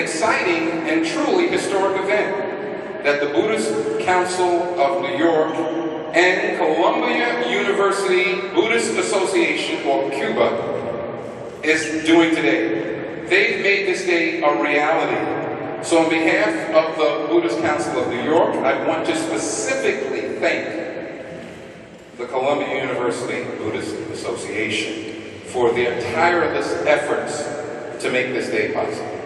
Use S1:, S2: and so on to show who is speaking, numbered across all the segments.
S1: exciting and truly historic event that the Buddhist Council of New York and Columbia University Buddhist Association, or CUBA, is doing today. They've made this day a reality. So on behalf of the Buddhist Council of New York, I want to specifically thank the Columbia University Buddhist Association for their tireless efforts to make this day possible.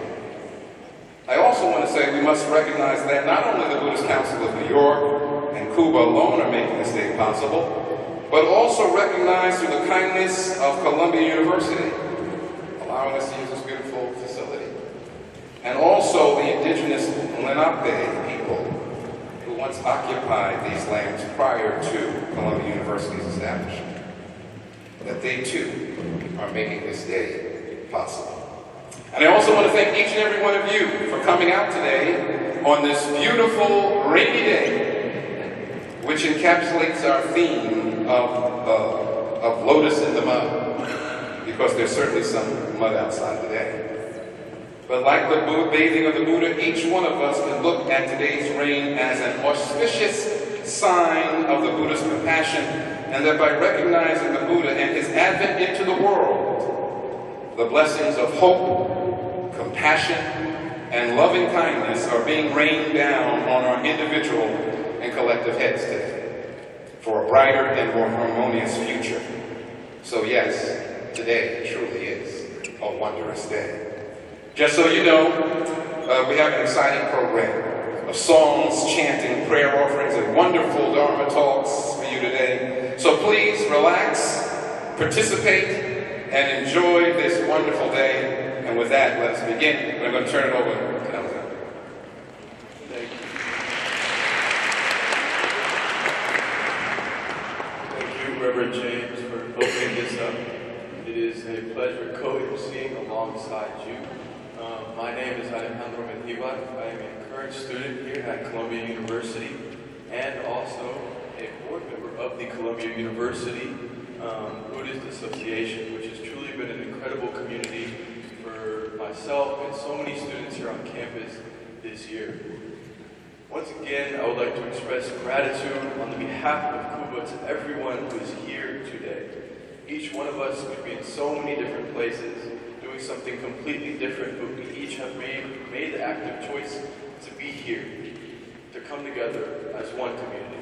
S1: I also want to say we must recognize that not only the Buddhist Council of New York and CUBA alone are making this day possible, but also recognize through the kindness of Columbia University, allowing us to use this beautiful facility, and also the indigenous Lenape people who once occupied these lands prior to Columbia University's establishment, that they too are making this day possible. And I also want to thank each and every one of you for coming out today on this beautiful rainy day, which encapsulates our theme of lotus in the mud, because there's certainly some mud outside today. But like the bathing of the Buddha, each one of us can look at today's rain as an auspicious sign of the Buddha's compassion, and that by recognizing the Buddha and his advent into the world, the blessings of hope, compassion, and loving kindness are being rained down on our individual and collective heads today for a brighter and more harmonious future. So yes, today truly is a wondrous day. Just so you know, we have an exciting program of songs, chanting, prayer offerings, and wonderful Dharma talks for you today. So please relax, participate, and enjoy this wonderful day. And with that, let us begin. And I'm going to turn it over to Elsa.
S2: Thank you, Reverend James, for opening this up. It is a pleasure co-emceeing alongside you. My name is Alejandro Menjivar. I am a current student here at Columbia University and also a board member of the Columbia University Buddhist Association, which has truly been an incredible community for myself and so many students here on campus this year. Once again, I would like to express gratitude on the behalf of CUBA to everyone who is here today. Each one of us could be in so many different places, doing something completely different, but we each have made the active choice to be here, to come together as one community.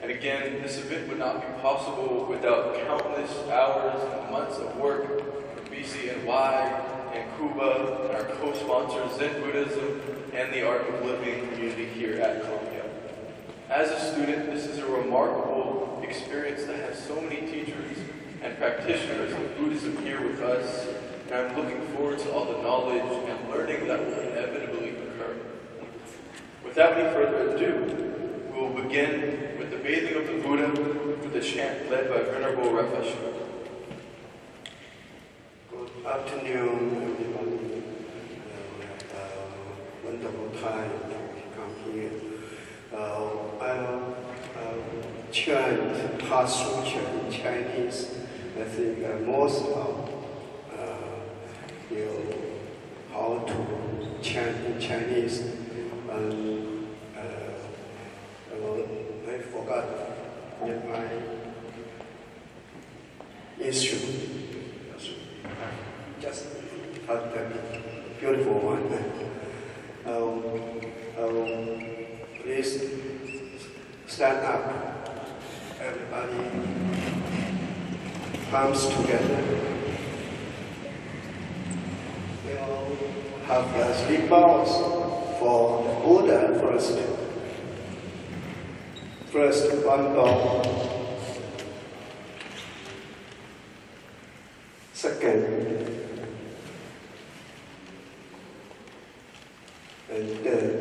S2: And again, this event would not be possible without countless hours and months of work from BCNY and CUBA and our co-sponsors Zen Buddhism and the Art of Living community here at Columbia. As a student, this is a remarkable experience to have so many teachers and practitioners of Buddhism here with us, and I'm looking forward to all the knowledge and learning that will inevitably occur. Without any further ado, we will begin with the bathing of the Buddha with a chant led by Venerable Rinpoche.
S3: Good afternoon, everyone. Wonderful time to come here. I'll chant Pa Sutra in Chinese. I think most of you know how to chant in Chinese. I forgot my instrument. Just a beautiful one. Please stand up. Everybody palms together. We'll have 3 bows for the Buddha first. First, 1 bow. Second, and third.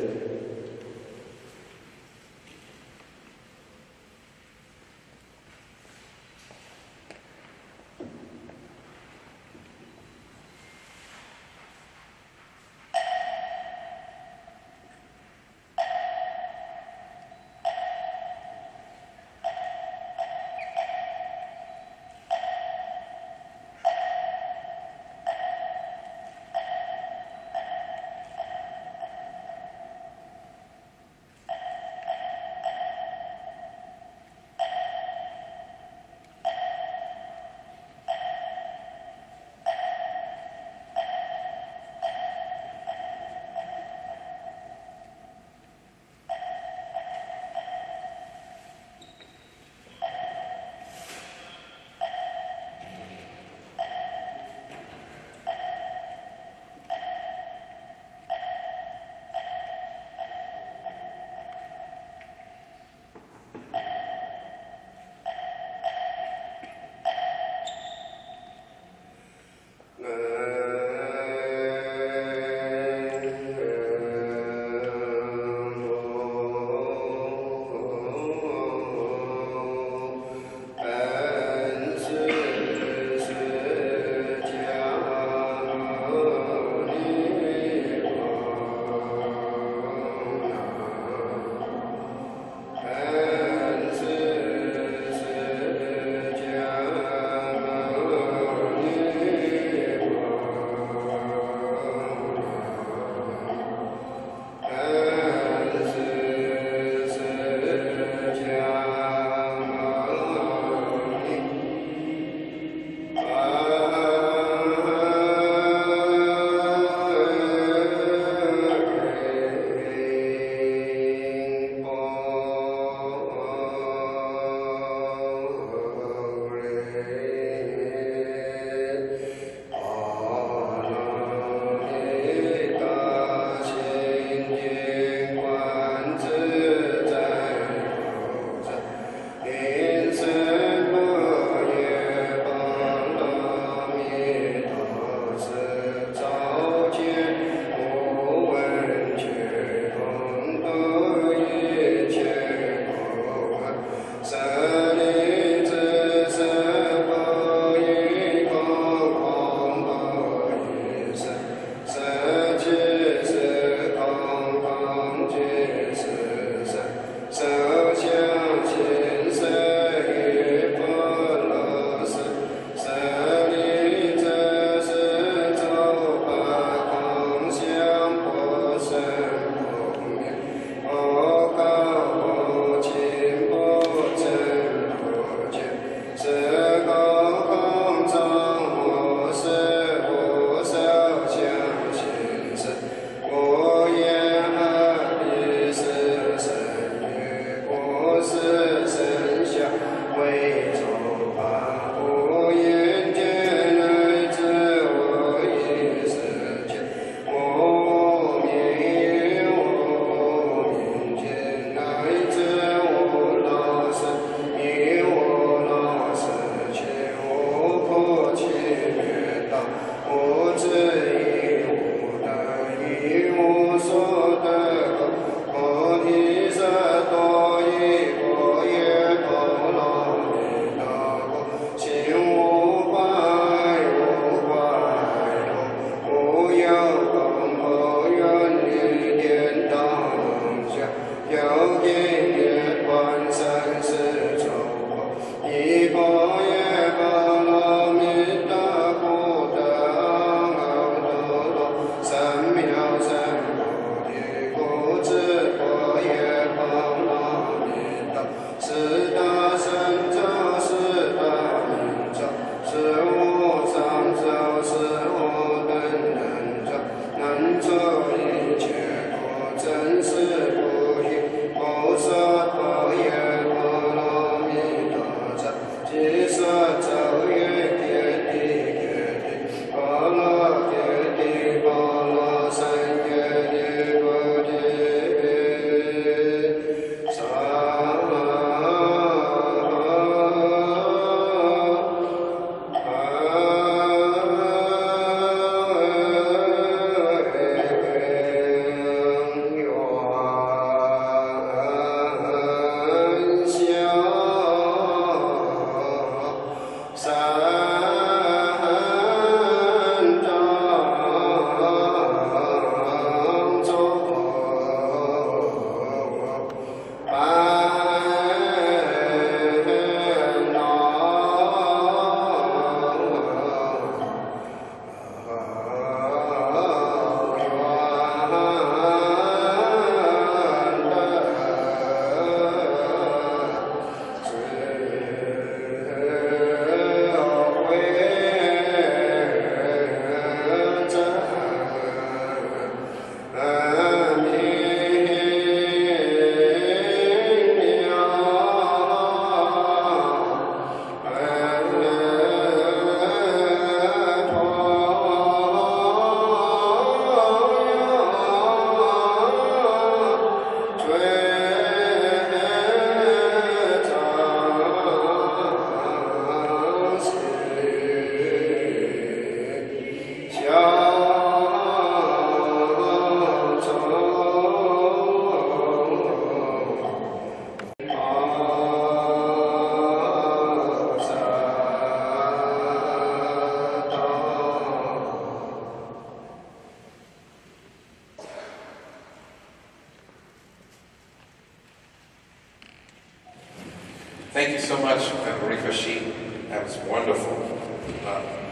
S1: Thank you so much, Rifashi. That was wonderful.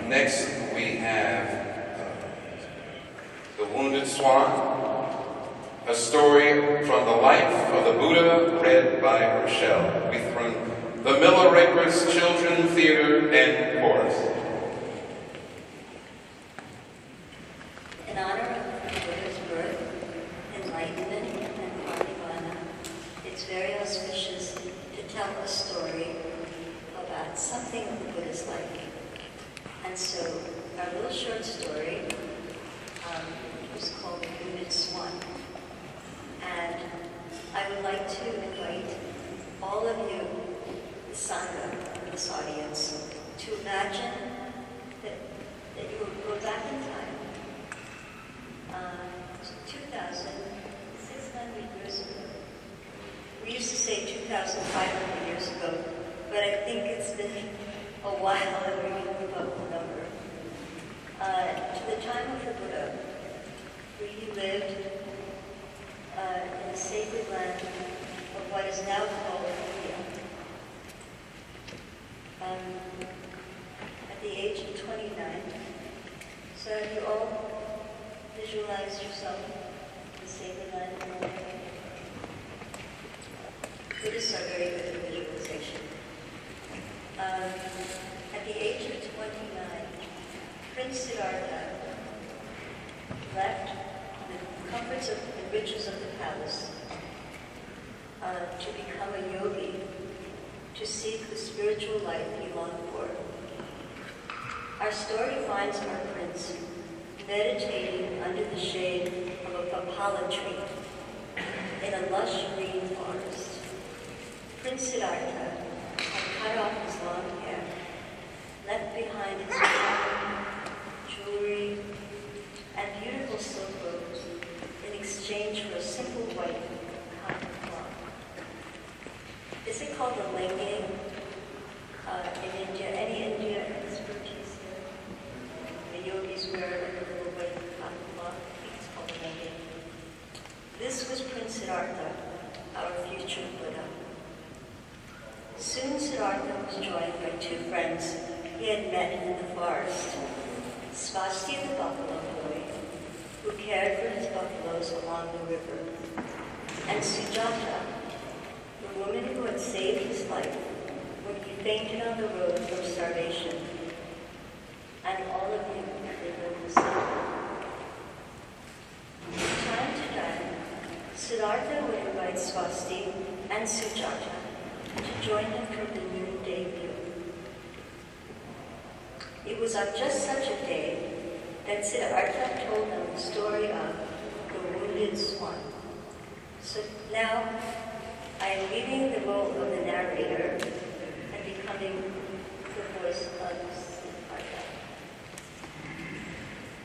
S1: Next, we have The Wounded Swan, a story from the life of the Buddha, read by Rochelle. We from the Miller Records Children Theater and Chorus.
S4: In honor of the Buddha's birth, enlightenment, and nirvana, it's very auspicious to tell a story about something of the Buddha's life. And so, our little short story was called The Wounded Swan. And I would like to invite all of you, the Sangha, in this audience, to imagine that you will go back in time. 2,600 years ago. We used to say 2,500 years ago, but I think it's been a while that we move up the number. To the time of the Buddha, where he lived in the sacred land of what is now called India. At the age of 29, so have you all visualized yourself in the sacred land of India? Buddhists are very good at visualization. At the age of 29, Prince Siddhartha left the comforts and riches of the palace to become a yogi, to seek the spiritual life he longed for. Our story finds our prince meditating under the shade of a papala tree in a lush green forest. Prince Siddhartha had cut off his long hair, left behind his jewelry, and beautiful silk robes in exchange for a simple white cotton cloth. Is it called a legging in India? Any India expertise here? The yogis wear like a little white cotton cloth. I think it's called a legging. This was Prince Siddhartha, our future Buddha. Soon Siddhartha was joined by two friends he had met in the forest. Swasti the buffalo boy, who cared for his buffaloes along the river, and Sujata, the woman who had saved his life when he fainted on the road from starvation. And all of you live in the sun. From time to time, Siddhartha would invite Swasti and Sujata to join him for the noonday meal. It was on just such a day that Siddhartha told them the story of the wounded swan. So now I am leaving the role of the narrator and becoming the voice of Siddhartha.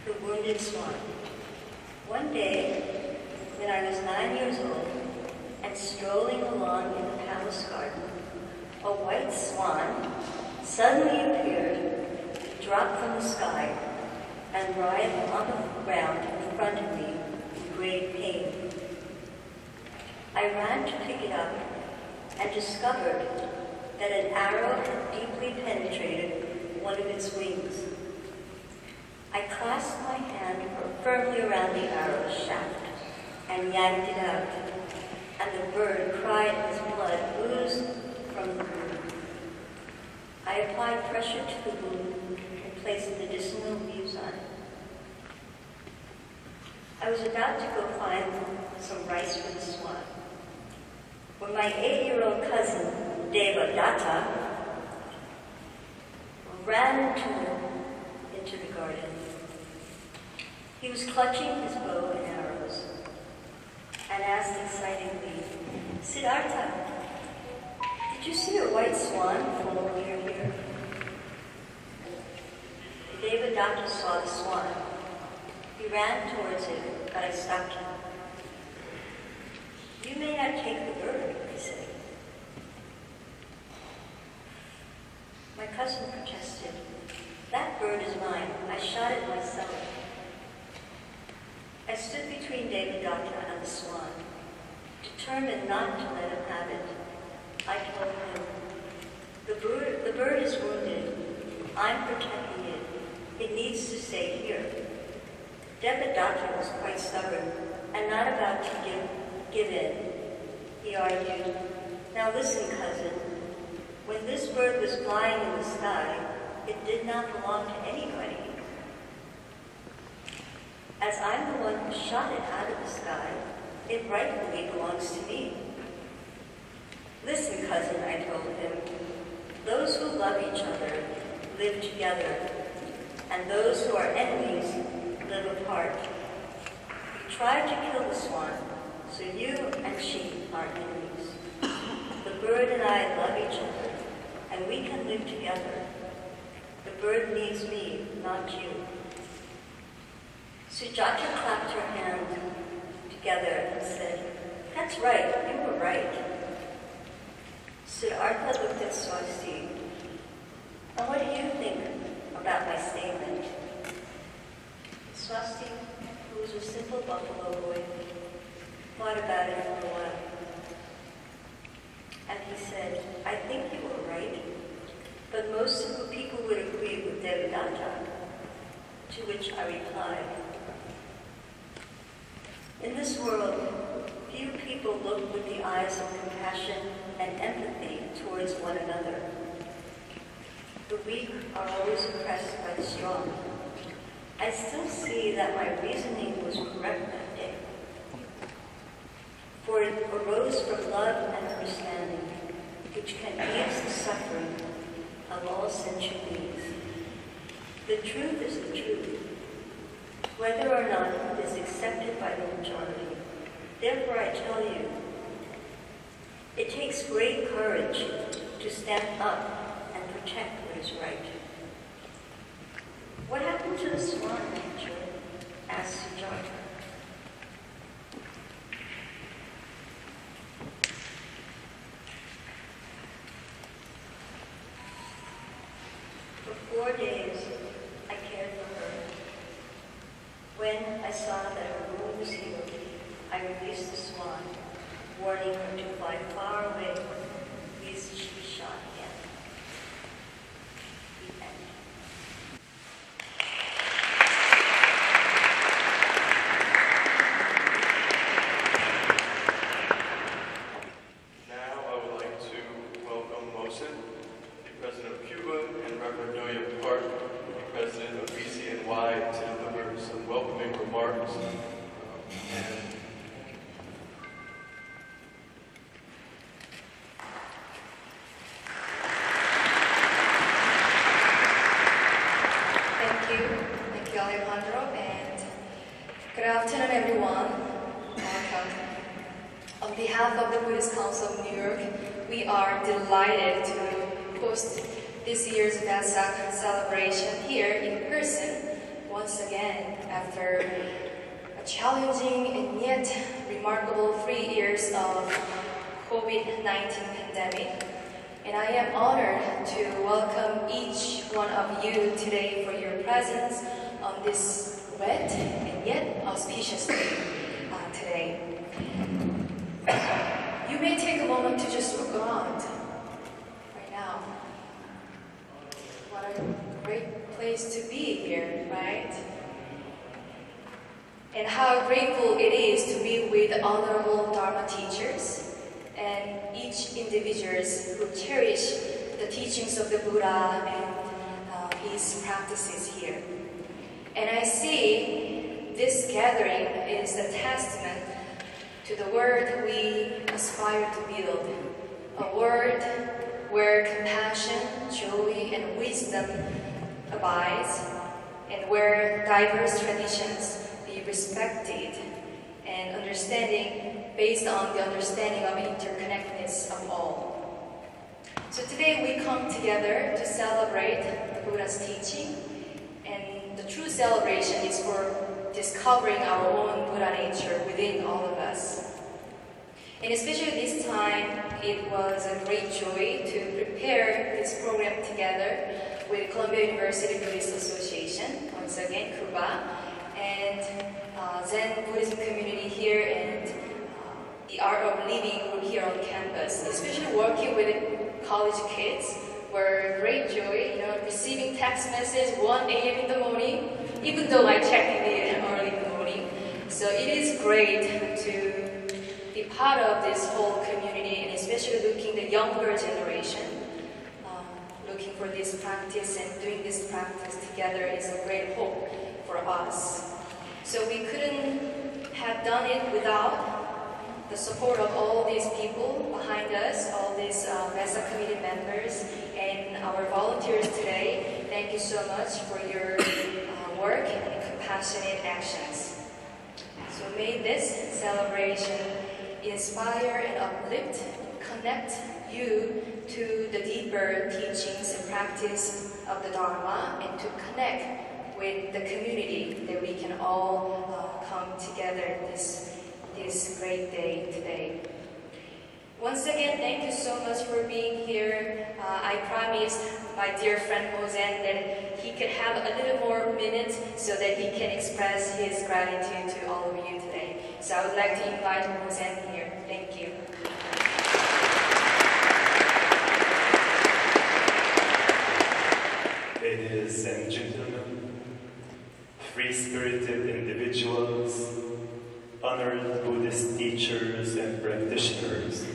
S4: The wounded swan. One day, when I was 9 years old and strolling along in the palace garden, a white swan suddenly appeared, dropped from the sky, and writhed on the ground in front of me in great pain. I ran to pick it up and discovered that an arrow had deeply penetrated one of its wings. I clasped my hand firmly around the arrow's shaft and yanked it out, and the bird cried as blood oozed from the wound. I applied pressure to the wound and placed medicinal leaves on it. I was about to go find some rice for the swan, when my 8-year-old cousin, Devadatta, ran into the garden. He was clutching his bow and arrows and asked excitedly, "Siddhartha, did you see a white swan fall near here?" Devadatta saw the swan. He ran towards it, but I stopped him. "You may not take the bird," he said. My cousin protested. "That bird is mine. I shot it myself." I stood between Devadatta and the swan, determined not to let him have it. I told him, The bird is wounded. I'm protecting it. It needs to stay here. Devadatta was quite stubborn and not about to give in. He argued, now listen, cousin. When this bird was flying in the sky, it did not belong to anybody. As I'm the one who shot it out of the sky, it rightfully belongs to me. Listen, cousin, I told him. Those who love each other live together, and those who are enemies live apart. You tried to kill the swan, so you and she are enemies. The bird and I love each other, and we can live together. The bird needs me, not you. Sujata clapped her hands together and said, that's right, you were right. Siddhartha looked at Swasti. And what do you think about my statement? Swasti, who was a simple buffalo boy, thought about it for a while. And he said, I think you were right, but most of the people would agree with Devadatta, to which I replied, in this world, few people look with the eyes of compassion and empathy towards one another. The weak are always oppressed by the strong. I still see that my reasoning was correct that day, for it arose from love and understanding, which can ease the suffering of all sentient beings. The truth is the truth, whether or not it is accepted by the majority. Therefore I tell you, it takes great courage to stand up and protect what is right. What happened to the swan, teacher? Asked Sujata. For 4 days, I cared for her. When I saw that her wound was healed, I released the swan, warning her to fly far away, lest she be shot again. The end.
S2: Now I would like to welcome Mohsen, the President of Cuba, and Reverend Noya Park, the President of BCNY, to deliver some welcoming remarks.
S5: Thank you, Alejandro, and good afternoon, everyone. Welcome. On behalf of the Buddhist Council of New York, we are delighted to host this year's Vesak Celebration here in person once again after a challenging and yet remarkable 3 years of COVID-19 pandemic. And I am honored to welcome each one of you today for your presence on this wet and yet auspicious day today. You may take a moment to just look around right now. What a great place to be here, right? And how grateful it is to be with honorable Dharma teachers and each individuals who cherish the teachings of the Buddha and his practices here. And I see this gathering is a testament to the world we aspire to build, a world where compassion, joy, and wisdom abides, and where diverse traditions be respected and understanding based on the understanding of interconnectedness of all. So today we come together to celebrate the Buddha's teaching, and the true celebration is for discovering our own Buddha nature within all of us. And especially this time, it was a great joy to prepare this program together with Columbia University Buddhist Association, once again, Cuba, and Zen Buddhism community here, and the Art of Living group here on campus, especially working with college kids were great joy, receiving text message 1 a.m. in the morning, even though I checked it early in the morning. So it is great to be part of this whole community, and especially looking the younger generation, looking for this practice and doing this practice together is a great hope for us. So we couldn't have done it without the support of all these people behind us, all these Vesak committee members, and our volunteers today. Thank you so much for your work and compassionate actions. So may this celebration inspire and uplift, connect you to the deeper teachings and practice of the Dharma, and to connect with the community, that we can all come together this great day today. Once again, thank you so much for being here. I promised my dear friend Mosen that he could have a little more minutes so that he can express his gratitude to all of you today. So I would like to invite Mosen here. Thank you.
S6: Ladies and gentlemen, free-spirited individuals, honored Buddhist teachers and practitioners,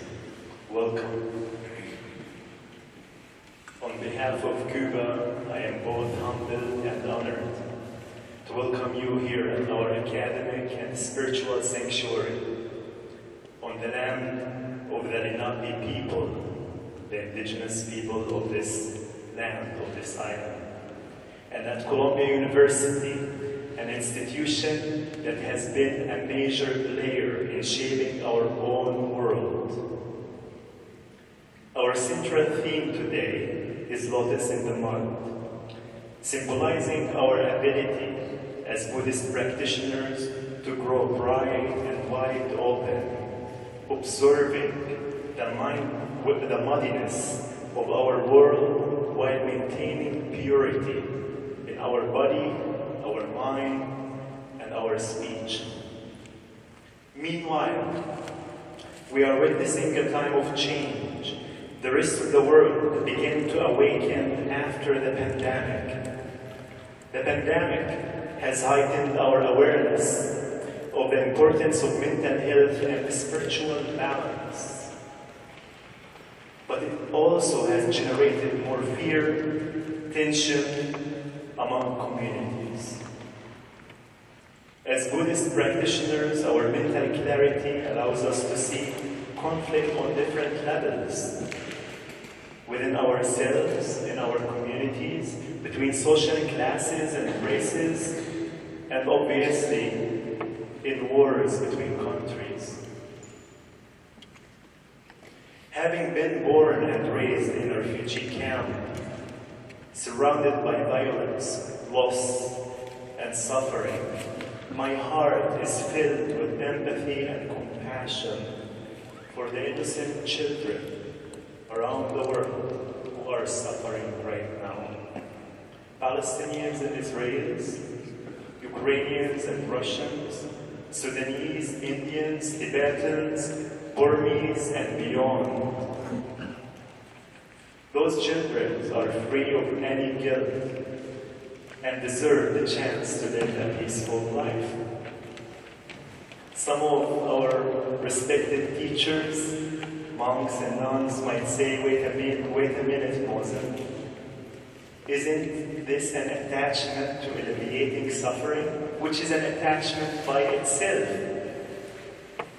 S6: welcome. On behalf of Cuba, I am both humbled and honored to welcome you here at our academic and spiritual sanctuary on the land of the Lenape people, the indigenous people of this land, of this island, and at Columbia University, an institution that has been a major player in shaping our own world. Our central theme today is Lotus in the Mud, symbolizing our ability as Buddhist practitioners to grow bright and wide open, observing the muddiness of our world while maintaining purity in our body, our mind, and our speech. Meanwhile, we are witnessing a time of change. The rest of the world began to awaken after the pandemic. The pandemic has heightened our awareness of the importance of mental health and spiritual balance. But it also has generated more fear, tension among communities. As Buddhist practitioners, our mental clarity allows us to see conflict on different levels within ourselves, in our communities, between social classes and races, and obviously in wars between countries. Having been born and raised in a refugee camp, surrounded by violence, loss, and suffering, my heart is filled with empathy and compassion for the innocent children around the world who are suffering right now. Palestinians and Israelis, Ukrainians and Russians, Sudanese, Indians, Tibetans, Burmese, and beyond. Those children are free of any guilt and deserve the chance to live a peaceful life. Some of our respected teachers, monks and nuns might say, wait a minute, Moses. Isn't this an attachment to alleviating suffering, which is an attachment by itself?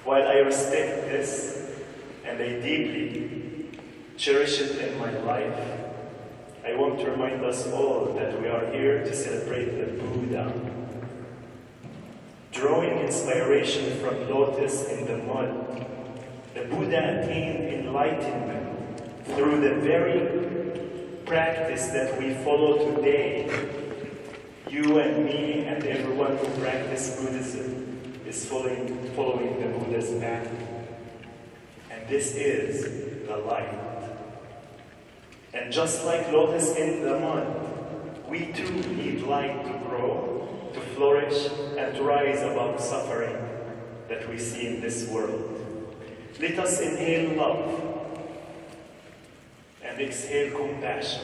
S6: While I respect this, and I deeply cherish it in my life, I want to remind us all that we are here to celebrate the Buddha. Drawing inspiration from Lotus in the Mud, the Buddha attained enlightenment through the very practice that we follow today. You and me and everyone who practices Buddhism is following the Buddha's path. And this is the light. And just like lotus in the mud, we too need light to grow, to flourish, and to rise above suffering that we see in this world. Let us inhale love and and exhale compassion.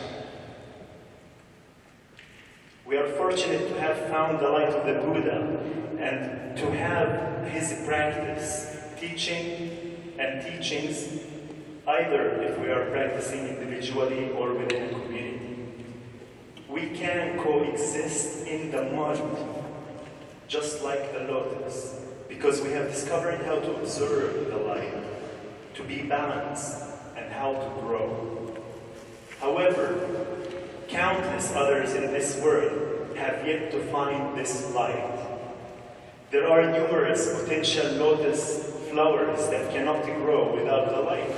S6: We are fortunate to have found the light of the Buddha and to have his practice, teaching and teachings, either if we are practicing individually or within a community. We can coexist in the mud, just like the lotus, because we have discovered how to observe the light, to be balanced, and how to grow. However, countless others in this world have yet to find this light. There are numerous potential lotus flowers that cannot grow without the light.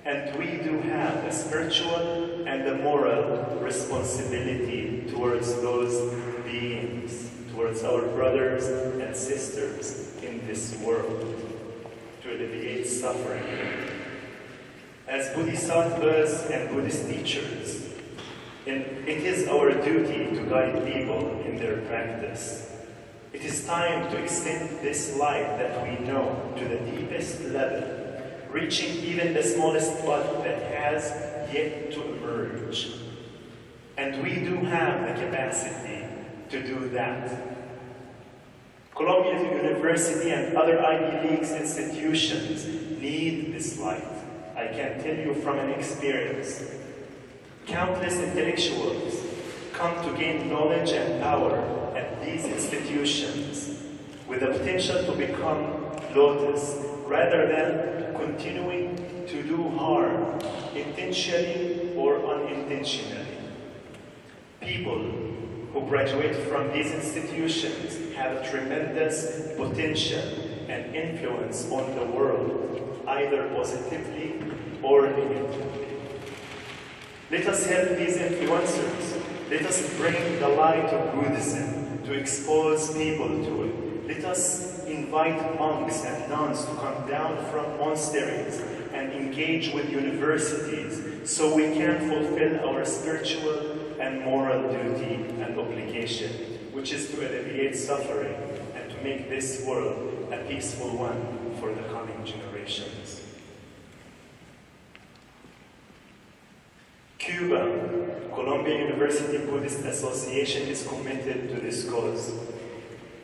S6: And we do have a spiritual and a moral responsibility towards those beings, towards our brothers and sisters in this world, to alleviate suffering. As Bodhisattvas and Buddhist teachers, it is our duty to guide people in their practice. It is time to extend this light that we know to the deepest level, reaching even the smallest bud that has yet to emerge. And we do have the capacity to do that. Columbia University and other Ivy League institutions need this light. I can tell you from an experience. Countless intellectuals come to gain knowledge and power at these institutions with the potential to become lotus rather than continuing to do harm, intentionally or unintentionally. People who graduate from these institutions have tremendous potential and influence on the world, either positively or negatively. Let us help these influencers. Let us bring the light of Buddhism to expose people to it. Let us invite monks and nuns to come down from monasteries and engage with universities so we can fulfill our spiritual and moral duty and obligation, which is to alleviate suffering and to make this world a peaceful one for the coming generations. Cuba, Columbia University Buddhist Association is committed to this cause,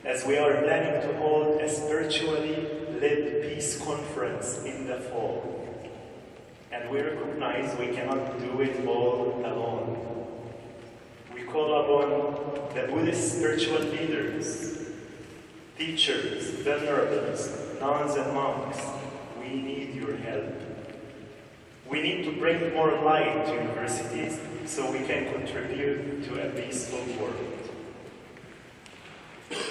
S6: as we are planning to hold a spiritually led peace conference in the fall. And we recognize we cannot do it all alone. We call upon the Buddhist spiritual leaders, teachers, venerables, nuns and monks. We need your help. We need to bring more light to universities so we can contribute to a peaceful world.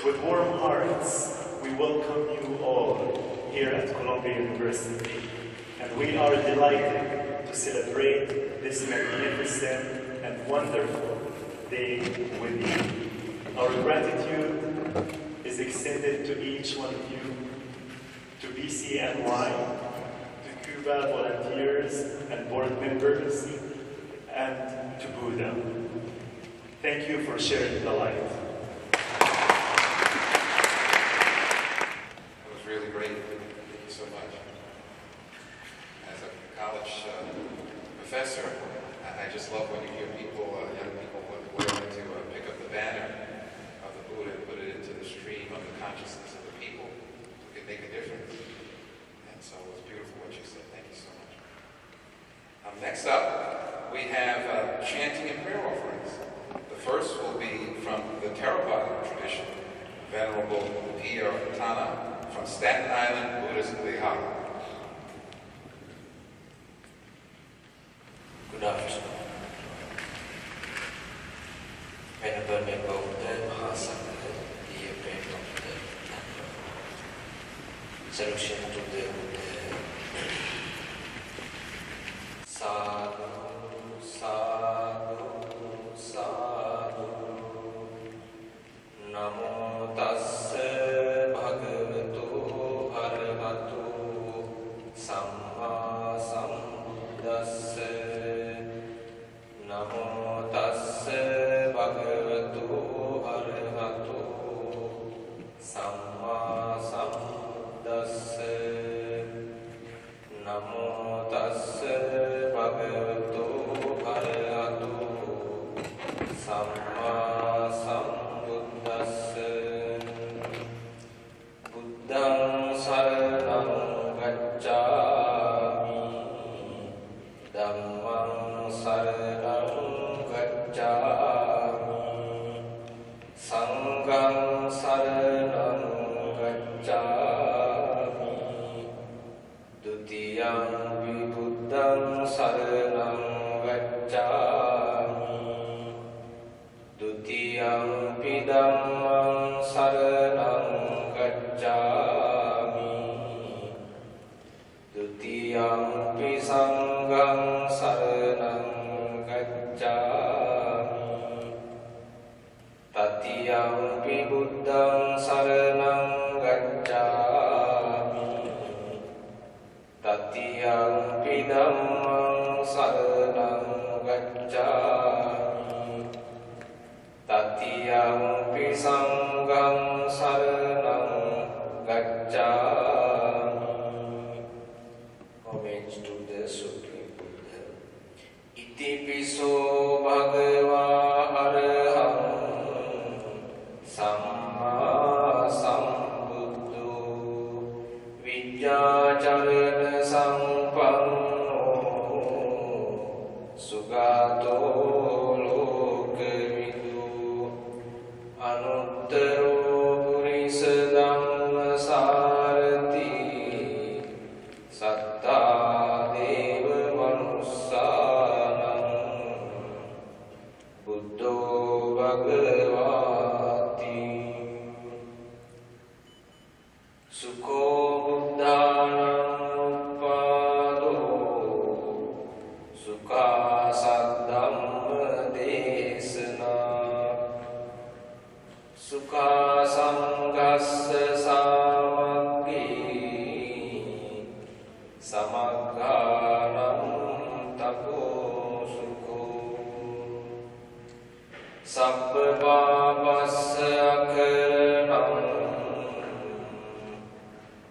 S6: With warm hearts, we welcome you all here at Columbia University, and we are delighted to celebrate this magnificent and wonderful day with you. Our gratitude is extended to each one of you, to BCNY, volunteers and board members, and to Buddha. Thank you for sharing the light.
S1: It was really great. Thank you so much. As a college professor, I just love when you hear people, young people, willing to pick up the banner of the Buddha and put it into the stream of the consciousness of the people who can make a difference. And so it was beautiful what you said. Thank you so much. Next up, we have chanting and prayer offerings. The first will be from the Theravada tradition, Venerable P.R. Tana from Staten Island Buddhist BLIA.
S7: Good afternoon. Venerable member of the Mahasangha, dear friend of the solution to the Sadhu, Sadhu, Sadhu, Namo Tassa Bhagavato Arahato Samma Sambuddhassa, Namo Tassa Bhagavato Arahato Samma Sambuddhassa, Namo Tassa Bhagavato Sanghang saranang gacchami Dutiyampi buddhang saranang gacchami Dutiyampi dhammang saranang gacchami Dutiyampi sanghang saranang gacchami Tatiyampi buddhang saranang gacchami Tatiyampi dhammang saranang gacchami Tatiyampi sanghang saranang gacchami. Homage to the Supreme Buddha. Iti piso bhagava araham samma sambuddho vidyācarana sampanno sugato lokavidu anuttaro purisa dhammasārati sattā deva manussanam buddho bhagavati sukho buddhanam uppado sukha saddhamma desana sukha sanghassa samaggi samagganam tapo sukho sabba pāpassa akaranam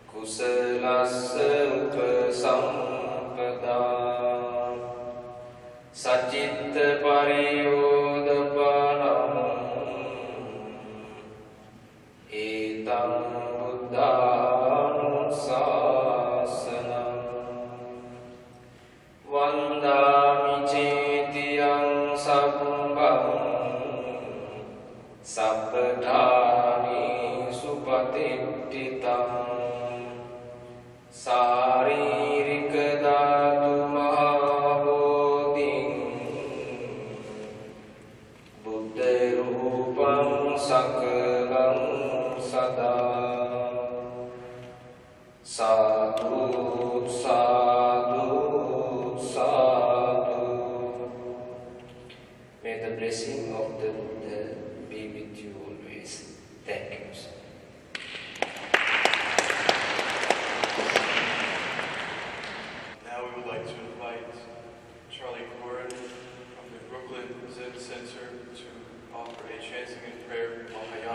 S7: kusalassa upasampada sacitta pariyodapanam etam buddhanusasanam vandāmi cetiyang sabbam sabbadhāni supatittitam sāririka dhātu mahābodhim buddha rūpam sakalam sadā sadhu sadhu sadhu. May the blessing of the Buddha be with you always. Thank you.
S2: Now we would like to invite Charlie Corin from the Brooklyn Zen Center to offer a chanting and prayer Mahayana.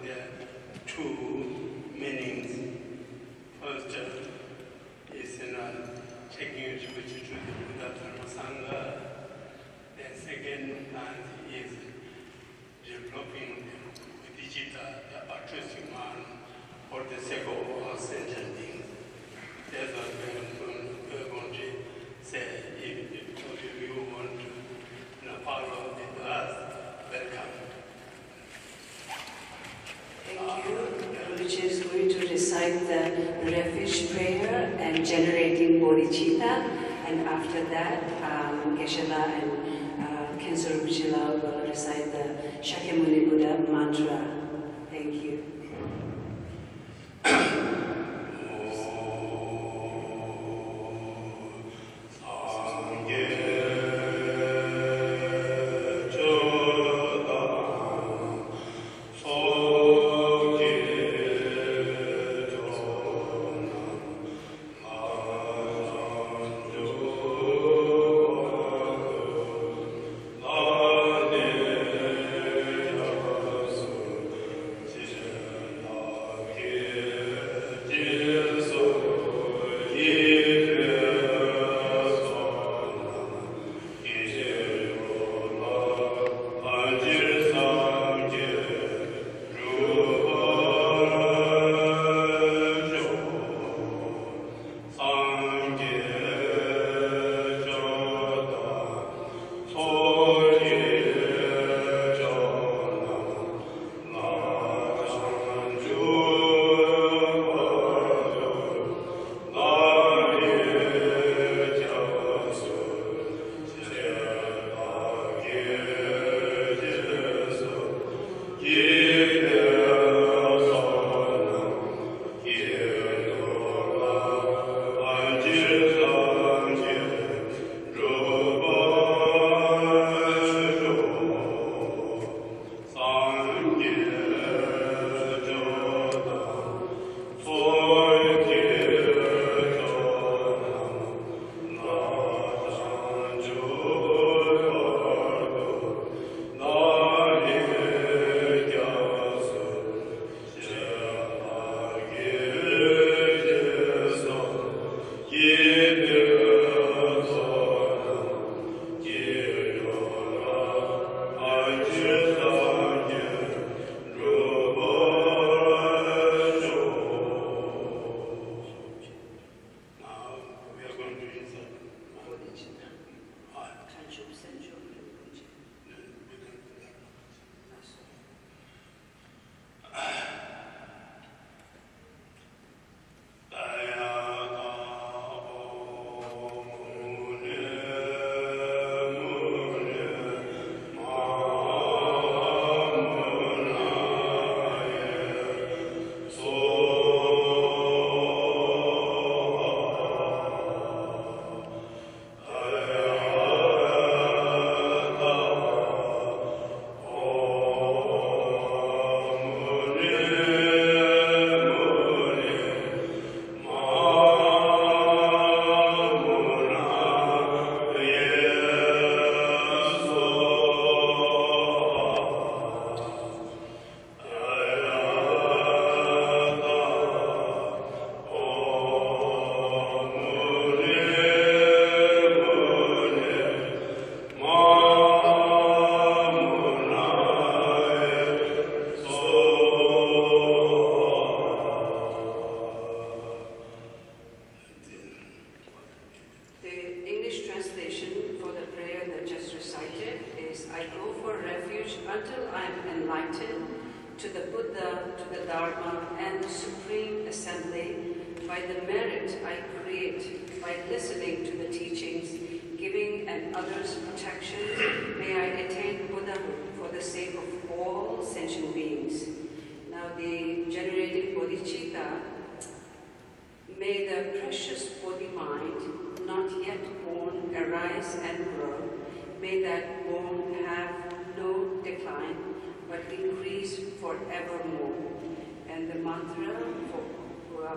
S8: there are two meanings. First is taking you to the Buddha Dharma Sangha. Then second is developing the Bodhicitta, the altruistic mind, for the sake of all sentient beings. That's what we're going to say. If you want to follow with us, welcome.
S9: Thank you. Which is going to recite the refuge prayer and generating bodhicitta. And after that, Geshe-la and Kensur Rinpoche will recite the Shakyamuni Buddha mantra. Thank you.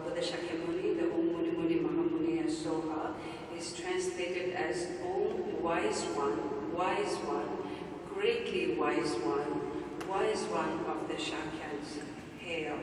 S9: Buddha Shakyamuni, the Om Muni Muni Mahamuni and Soha, is translated as Om Wise One, greatly wise one, wise one of the Shakyans. Hail.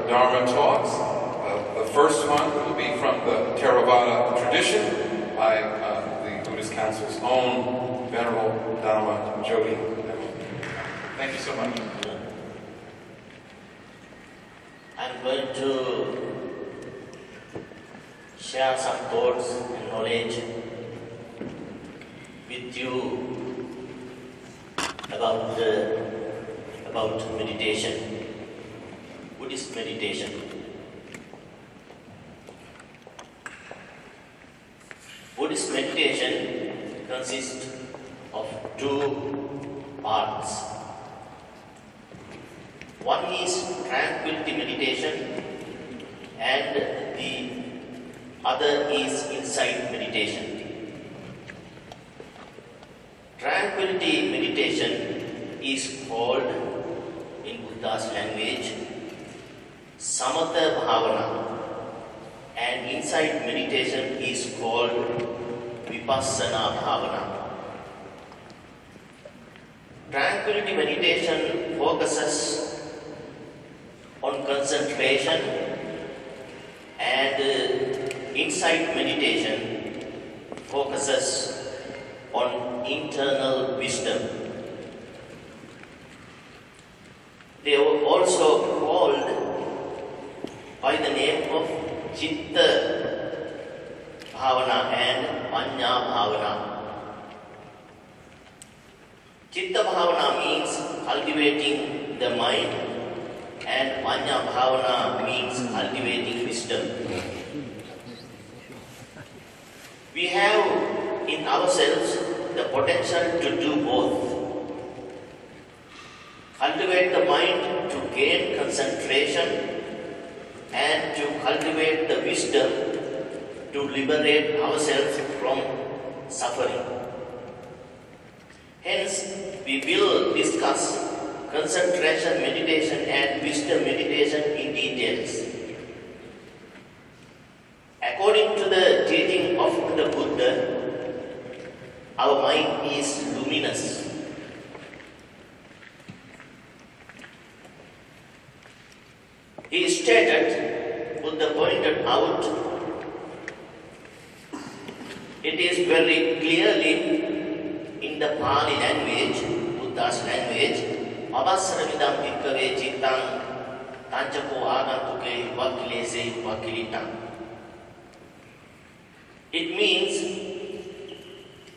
S1: Dharma talks. The first one will be from the Theravada tradition by the Buddhist Council's own Venerable Dharma Jodi. Thank you so much.
S10: I'm going to share some thoughts and knowledge with you about meditation, Buddhist meditation. Buddhist meditation consists of two parts. One is tranquility meditation and the other is insight meditation. Tranquility meditation is called in Buddha's language Samatha Bhavana, and insight meditation is called Vipassana Bhavana. Tranquility meditation focuses on concentration, and insight meditation focuses on internal wisdom. They are also called by the name of Chitta Bhavana and Panya Bhavana. Chitta Bhavana means cultivating the mind, and Panya Bhavana means cultivating wisdom. We have in ourselves the potential to do both. Cultivate the mind to gain concentration and to cultivate the wisdom to liberate ourselves from suffering. Hence, we will discuss concentration meditation and wisdom meditation in details. According to the teaching of the Buddha, our mind is luminous. He stated, Buddha pointed out, it is very clearly in the Pali language, Buddha's language, Abhasaramidam bhikkave cittang tanchako agantuke vakilese vakilitam. It means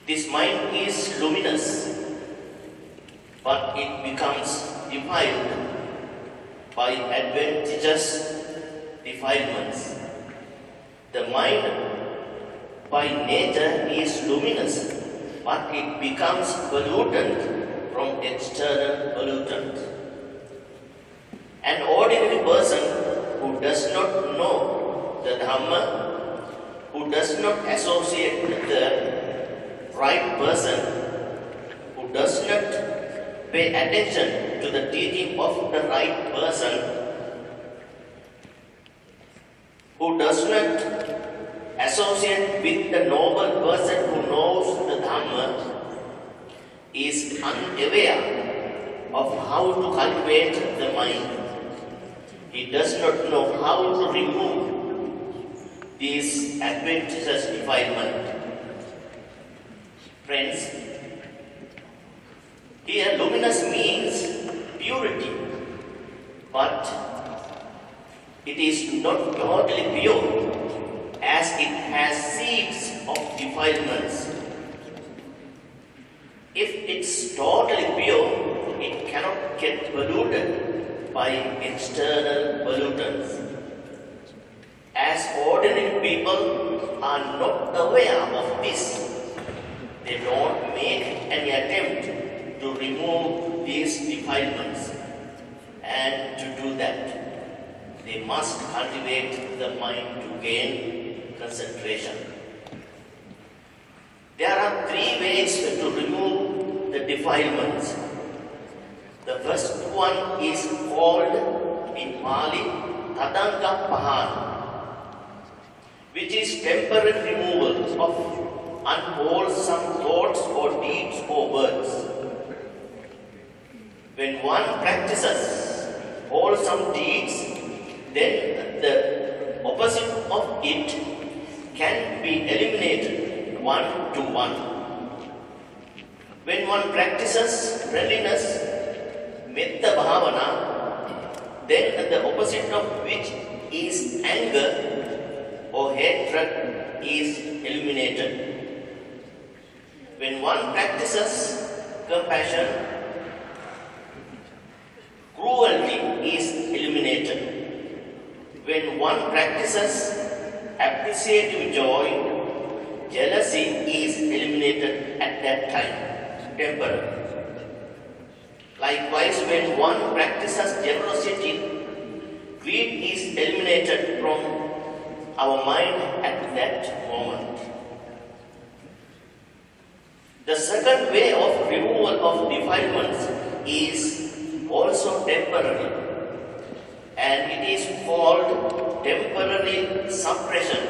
S10: this mind is luminous, but it becomes defiled by adventitious defilements. The mind by nature is luminous, but it becomes pollutant from external pollutant. An ordinary person who does not know the Dhamma, who does not associate with the right person, who does not pay attention to the teaching of the right person, who does not associate with the noble person who knows the Dhamma, is unaware of how to cultivate the mind. He does not know how to remove these adventitious defilement. Friends, here luminous means purity, but it is not totally pure, as it has seeds of defilements. If it's totally pure, it cannot get polluted by external pollutants. As ordinary people are not aware of this, they don't make any attempt to remove these defilements. And to do that, they must cultivate the mind to gain concentration. There are three ways to remove the defilements. The first one is called in Pali Tadanga Pahana, which is temporary removal of unwholesome thoughts or deeds or words. When one practices wholesome deeds then the opposite of it can be eliminated one to one. When one practices friendliness, metta bhavana, then the opposite of which is anger or hatred is eliminated. When one practices compassion, cruelty is eliminated. When one practices appreciative joy, jealousy is eliminated at that time, temporarily. Likewise, when one practices generosity, greed is eliminated from our mind at that moment. The second way of removal of defilements is also temporary, and it is called temporary suppression,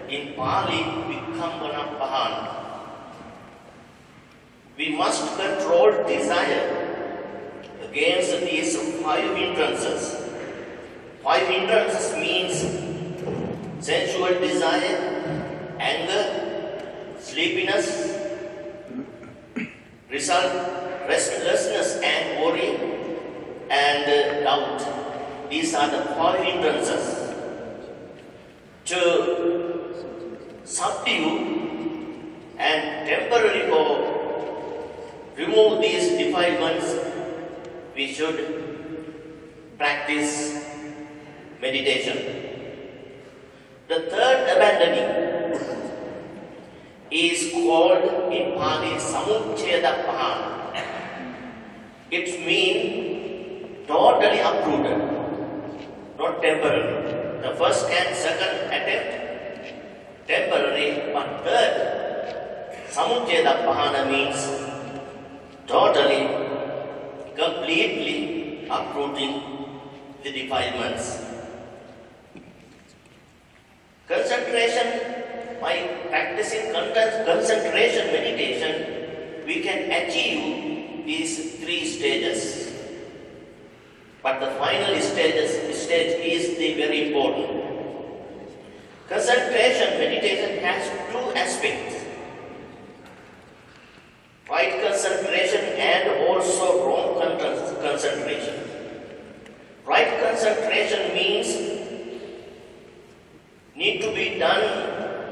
S10: in Pali Vikambana Pahan. We must control desire against these 5 hindrances. 5 hindrances means sensual desire, anger, sleepiness, restlessness and worry, and doubt. These are the 5 hindrances. To subdue and temporarily remove these defilements, we should practice meditation. The third abandoning is called in Pali Samuchcheda Pahan. It means totally uprooted, not temporary. The first and second attempt temporary, but third Samuchcheda Pahana means totally, completely uprooting the defilements. Concentration, by practicing concentration meditation, we can achieve these 3 stages. But the final stage is the very important. Concentration meditation has 2 aspects. Right concentration and also wrong concentration. Right concentration means need to be done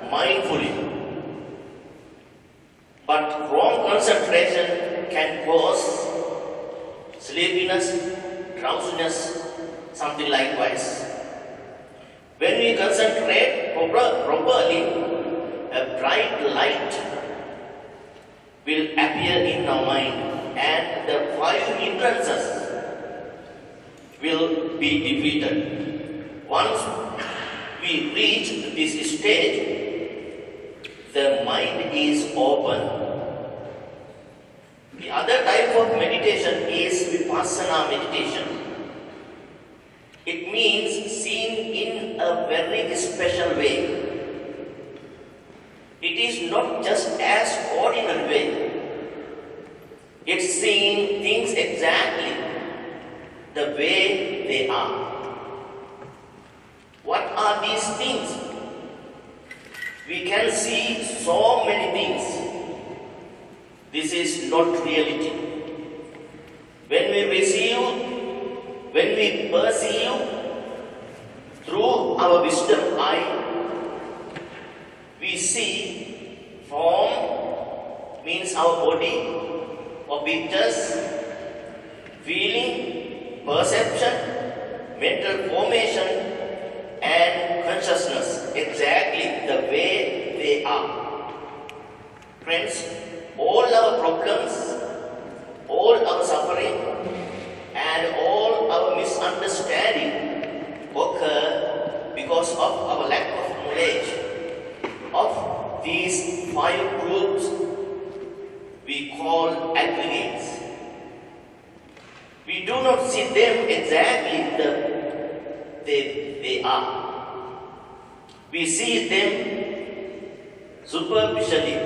S10: mindfully. But wrong concentration can cause sleepiness, drowsiness, something likewise. When we concentrate properly, a bright light will appear in our mind, and the 5 hindrances will be defeated. Once we reach this stage, the mind is open. The other type of meditation is vipassana meditation. It means seeing in a very special way. It is not just as ordinary way. It's seeing things exactly the way they are. What are these things? We can see so many things. This is not reality. When we perceive through our wisdom eye, we see form, means our body, objects, feeling, perception, mental formation, and consciousness exactly the way they are. Friends, all our problems, all our suffering, and all our misunderstanding occur because of our lack of knowledge of these 5 groups we call aggregates. We do not see them exactly the they are. We see them superficially.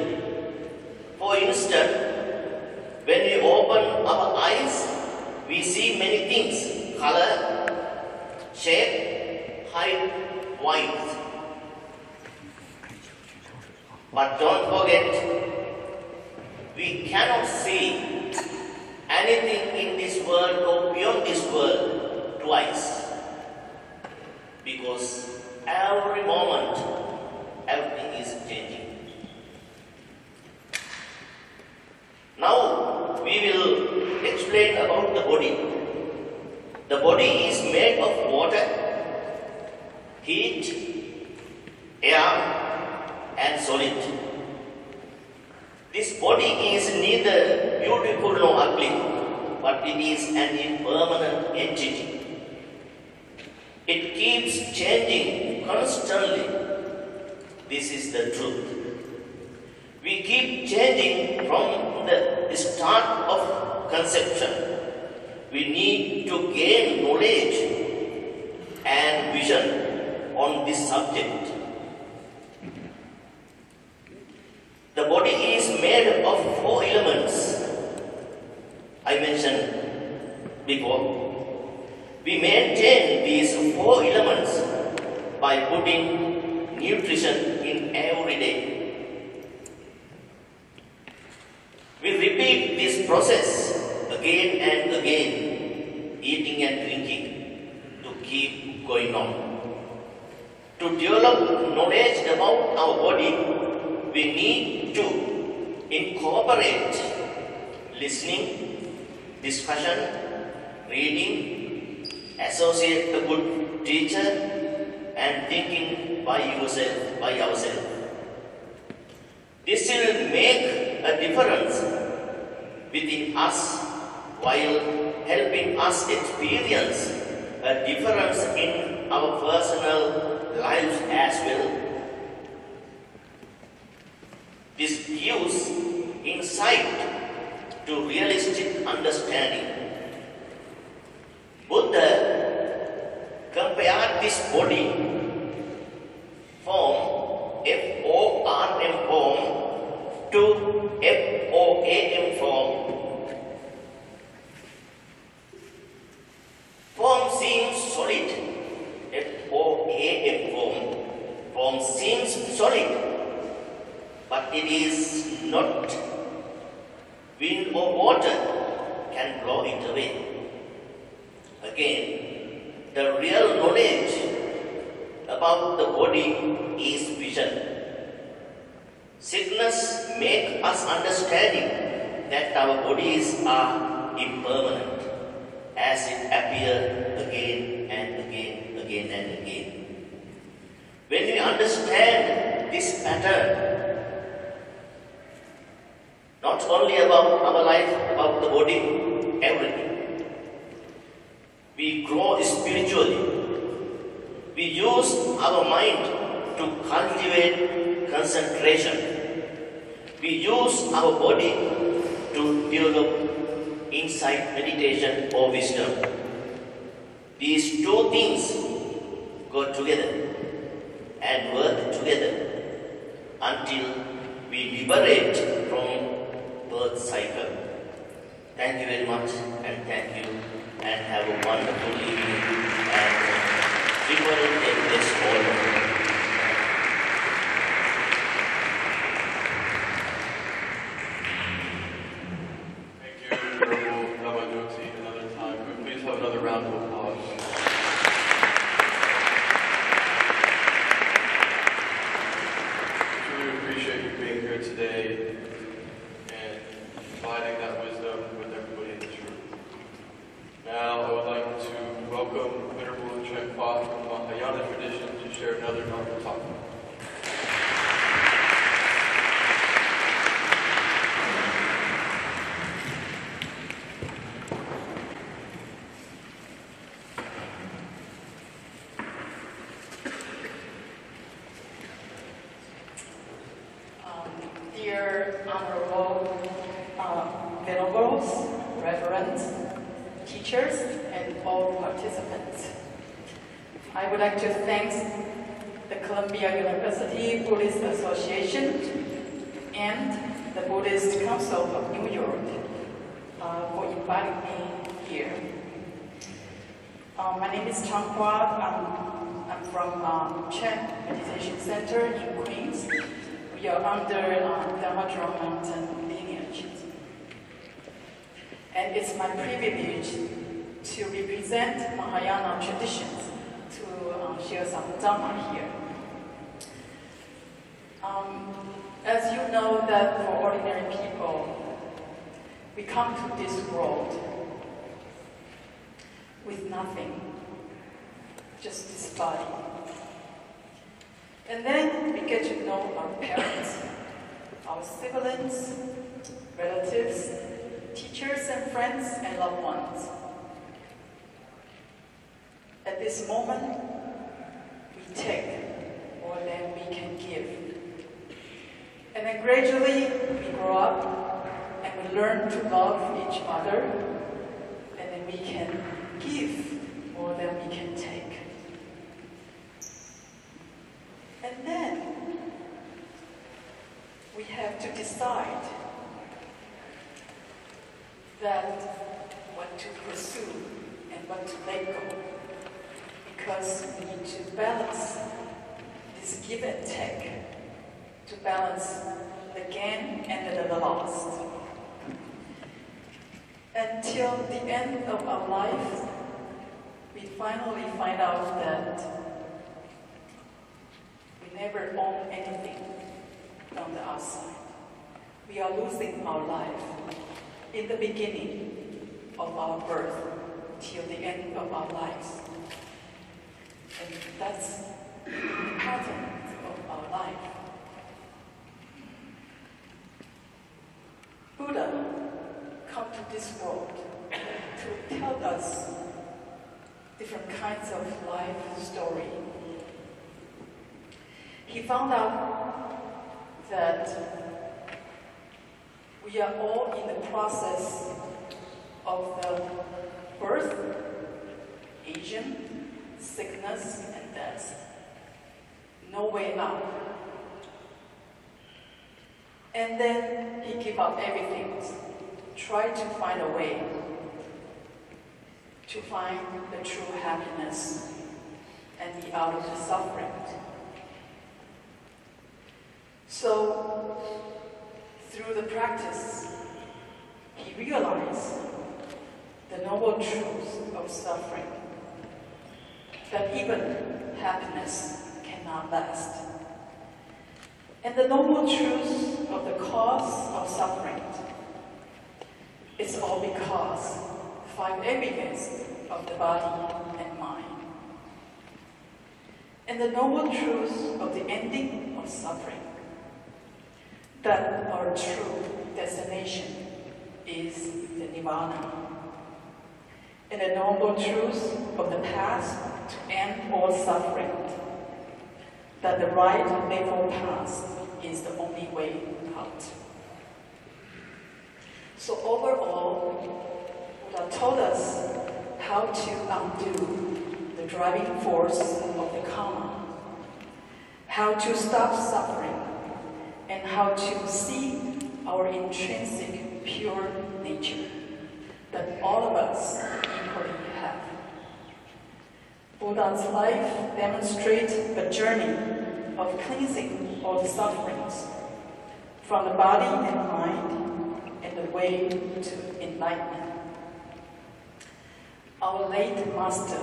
S10: For instance, when we open our eyes, we see many things: color, shape, cannot see anything in this world or beyond this world twice. Because every moment, everything is changing. Now, we will explain about the body. The body is made of water, heat, air, and solid. This body is neither beautiful nor ugly, but it is an impermanent entity. It keeps changing constantly. This is the truth. We keep changing from the start of conception. We need to gain knowledge and vision on this subject. The body is made of 4 elements I mentioned before. We maintain these 4 elements by putting nutrition in every day. We repeat this process again and again, eating and drinking, to keep going on. To develop knowledge about our body, we need to incorporate listening, discussion, reading, associate a good teacher, and thinking by ourselves. This will make a difference within us while helping us experience a difference in our personal lives as well. This gives insight to realistic understanding. Buddha compared this body form, F-O-R-M form, to F-O-A-M form. Form seems solid, F-O-A-M form. Form seems solid, but it is not. Wind or water can blow it away. Again, the real knowledge about the body is vision. Sickness makes us understanding that our bodies are impermanent, as it appears again and again and again. When we understand this pattern, not only about our life, about the body, everything, we grow spiritually. We use our mind to cultivate concentration. We use our body to develop insight, meditation, or wisdom. These 2 things go together and work together until we liberate from birth cycle. Thank you very much, and thank you, and have a wonderful evening, and people in this hall.
S11: Dear honorable venerables, reverends, teachers, and all participants, I would like to thank the Columbia University Buddhist Association and the Buddhist Council of New York for inviting me here. My name is Chang Hua. I'm from Chen Meditation Center in Queens. We are under Dharma Drum Mountain lineage. And it's my privilege to represent Mahayana traditions to share some Dhamma here. As you know that for ordinary people, we come to this world with nothing, just this body. And then we get to know our parents, our siblings, relatives, teachers and friends and loved ones. At this moment, we take more than we can give. And then gradually we grow up and we learn to love each other, and then we can give more than we can take. And then we have to decide that what to pursue and what to let go, because we need to balance this give and take, to balance the gain and the loss. Until the end of our life, we finally find out that we never own anything on the outside. We are losing our life in the beginning of our birth till the end of our lives. And that's the pattern of our life. Buddha come to this world to tell us different kinds of life story. He found out that we are all in the process of the birth, aging, sickness, and death. No way out. And then he gave up everything, tried to find a way to find the true happiness and be out of the suffering. So, through the practice, he realized the noble truth of suffering, that even happiness cannot last. And the noble truth of the cause of suffering, it's all because 5 evidence of the body and mind. And the noble truth of the ending of suffering, that our true destination is the Nirvana. And the noble truth of the path to end all suffering, that the right Eightfold Path is the only way out. So overall, Buddha told us how to undo the driving force of the karma, how to stop suffering, and how to see our intrinsic pure nature that all of us equally have. Buddha's life demonstrates a journey of cleansing all the sufferings from the body and mind and the way to enlightenment. Our late master,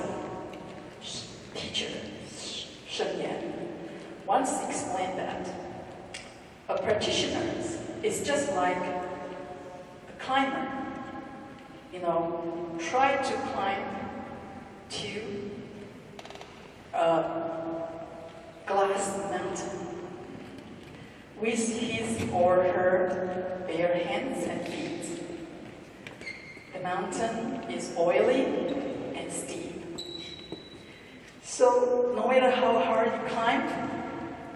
S11: teacher, Shen Yan, once explained that a practitioner is just like a climber. Try to climb to a glass mountain with his or her bare hands and feet. The mountain is oily and steep. So no matter how hard you climb,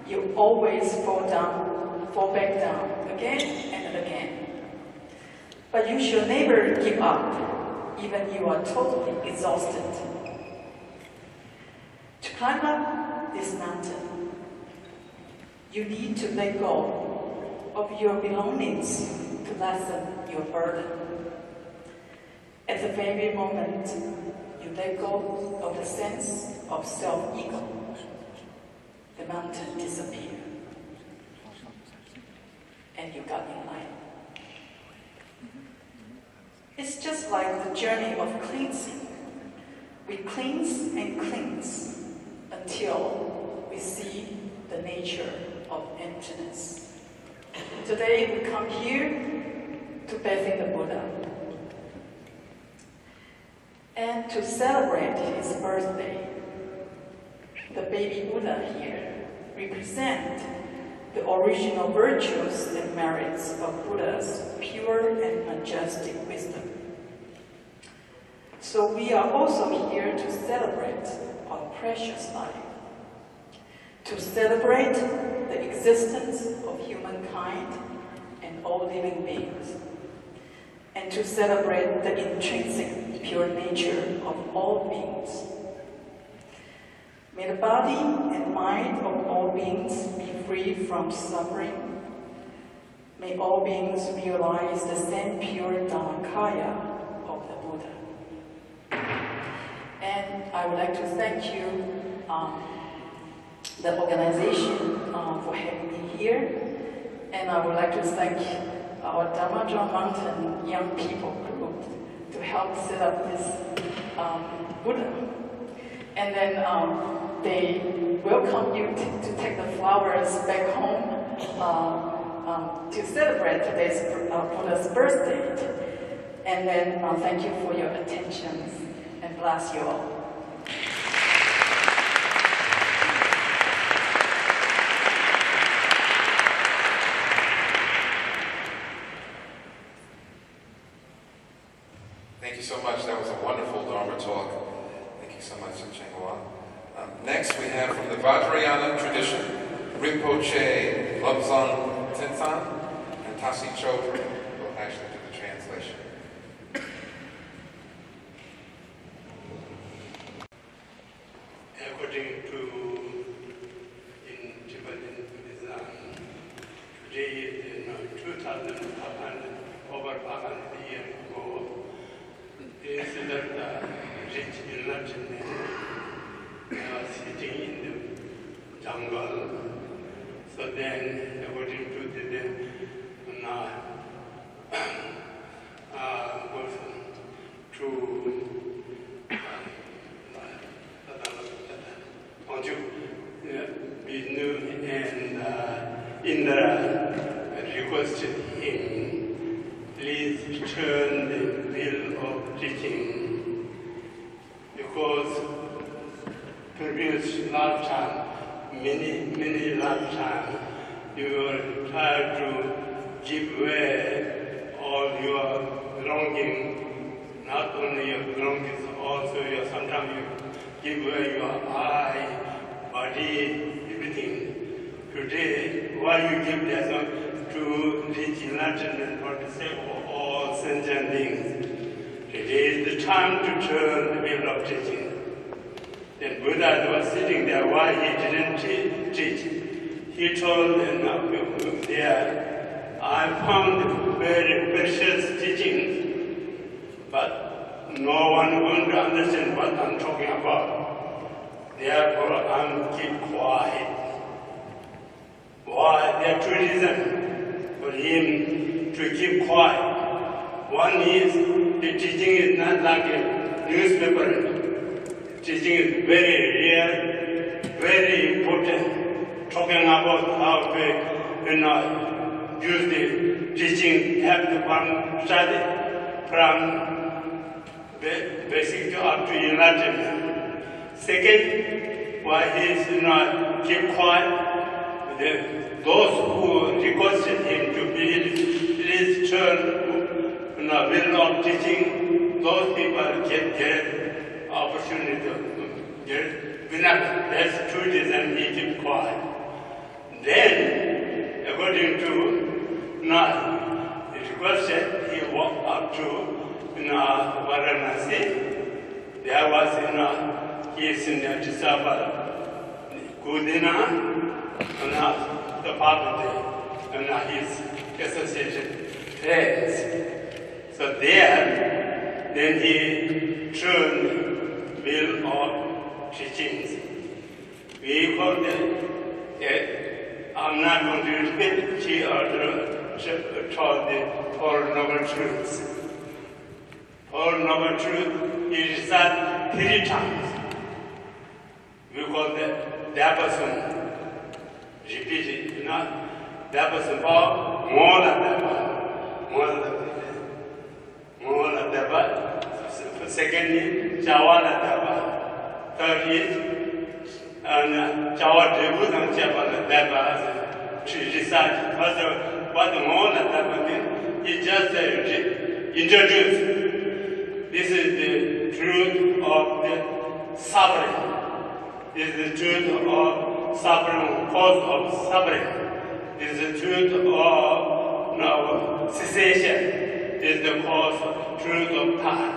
S11: you always fall back down again and again. But you should never give up, even you are totally exhausted. To climb up this mountain, you need to let go of your belongings to lessen your burden. At the very moment you let go of the sense of self-ego, the mountain disappears, and you got in line. It's just like the journey of cleansing. We cleanse and cleanse until we see the nature of emptiness. Today we come here to bathing the Buddha and to celebrate his birthday. The baby Buddha here represent the original virtues and merits of Buddha's pure and majestic wisdom. So we are also here to celebrate our precious life, to celebrate the existence of humankind and all living beings, and to celebrate the intrinsic pure nature of all beings. May the body and mind of all beings be free from suffering. May all beings realize the same pure Dhammakaya of the Buddha. And I would like to thank you, the organization, for having me here. And I would like to thank our Dhammadram Mountain young people group to help set up this Buddha. And then they welcome you to take the flowers back home to celebrate today's Buddha's birthday. And then thank you for your attention and bless you all.
S1: Thank you so much. That was a wonderful Dharma talk. Thank you so much, Cheng-Hua. Next, we have from the Vajrayana tradition, Rinpoche Lobsang Tinthan and Tasi Chaudhry will actually do the translation.
S8: According to in Tibetan Buddhism, today is 2,500 over 500 years ago. Is that rich enlightenment sitting in the jungle. So then, according to the goes to Vishnu and Indra requested him, please turn the wheel of teaching, because previous lifetime, many lifetime, you will try to give away all your belonging, not only your belongings, also your, sometimes you give away your eye, body, everything. Today, why you give that one to reach enlightenment for the sake of all sentient beings? Today is the time to turn the wheel of teaching. Then Buddha was sitting there, why he didn't teach? He told them there, I found very precious teachings, but no one going to understand what I'm talking about. Therefore, I'm keep quiet. Why? There are two reasons for him to keep quiet. One is the teaching is not like a newspaper. Teaching is very real, very important. Talking about how to use the teaching, have the one study from basic to up to enlightenment. Second, why he is not keep quiet. Those who requested him to please turn will of teaching, those people get opportunity to get benefit. That's true reason he keep quiet. Then, according to the requested, he walked up to Varanasi. There was his disciple Gudina, the Parvati, his association friends. So there, then he turned wheel of teachings. We call them, I'm not going to repeat, she taught the Four Noble Truths. Four Noble Truth, he recited 3 times. We call that Dabasum. Repeat it, you know. Dabasum, Mola Daba. Mola Daba. Secondly, Jawala Daba. Third is Jawa Debu and Jawala Daba. She recited. What Mola Daba means, he just introduced. This is the truth of the suffering. This is the truth of suffering, cause of suffering. This is the truth of cessation. This is the cause, truth of path.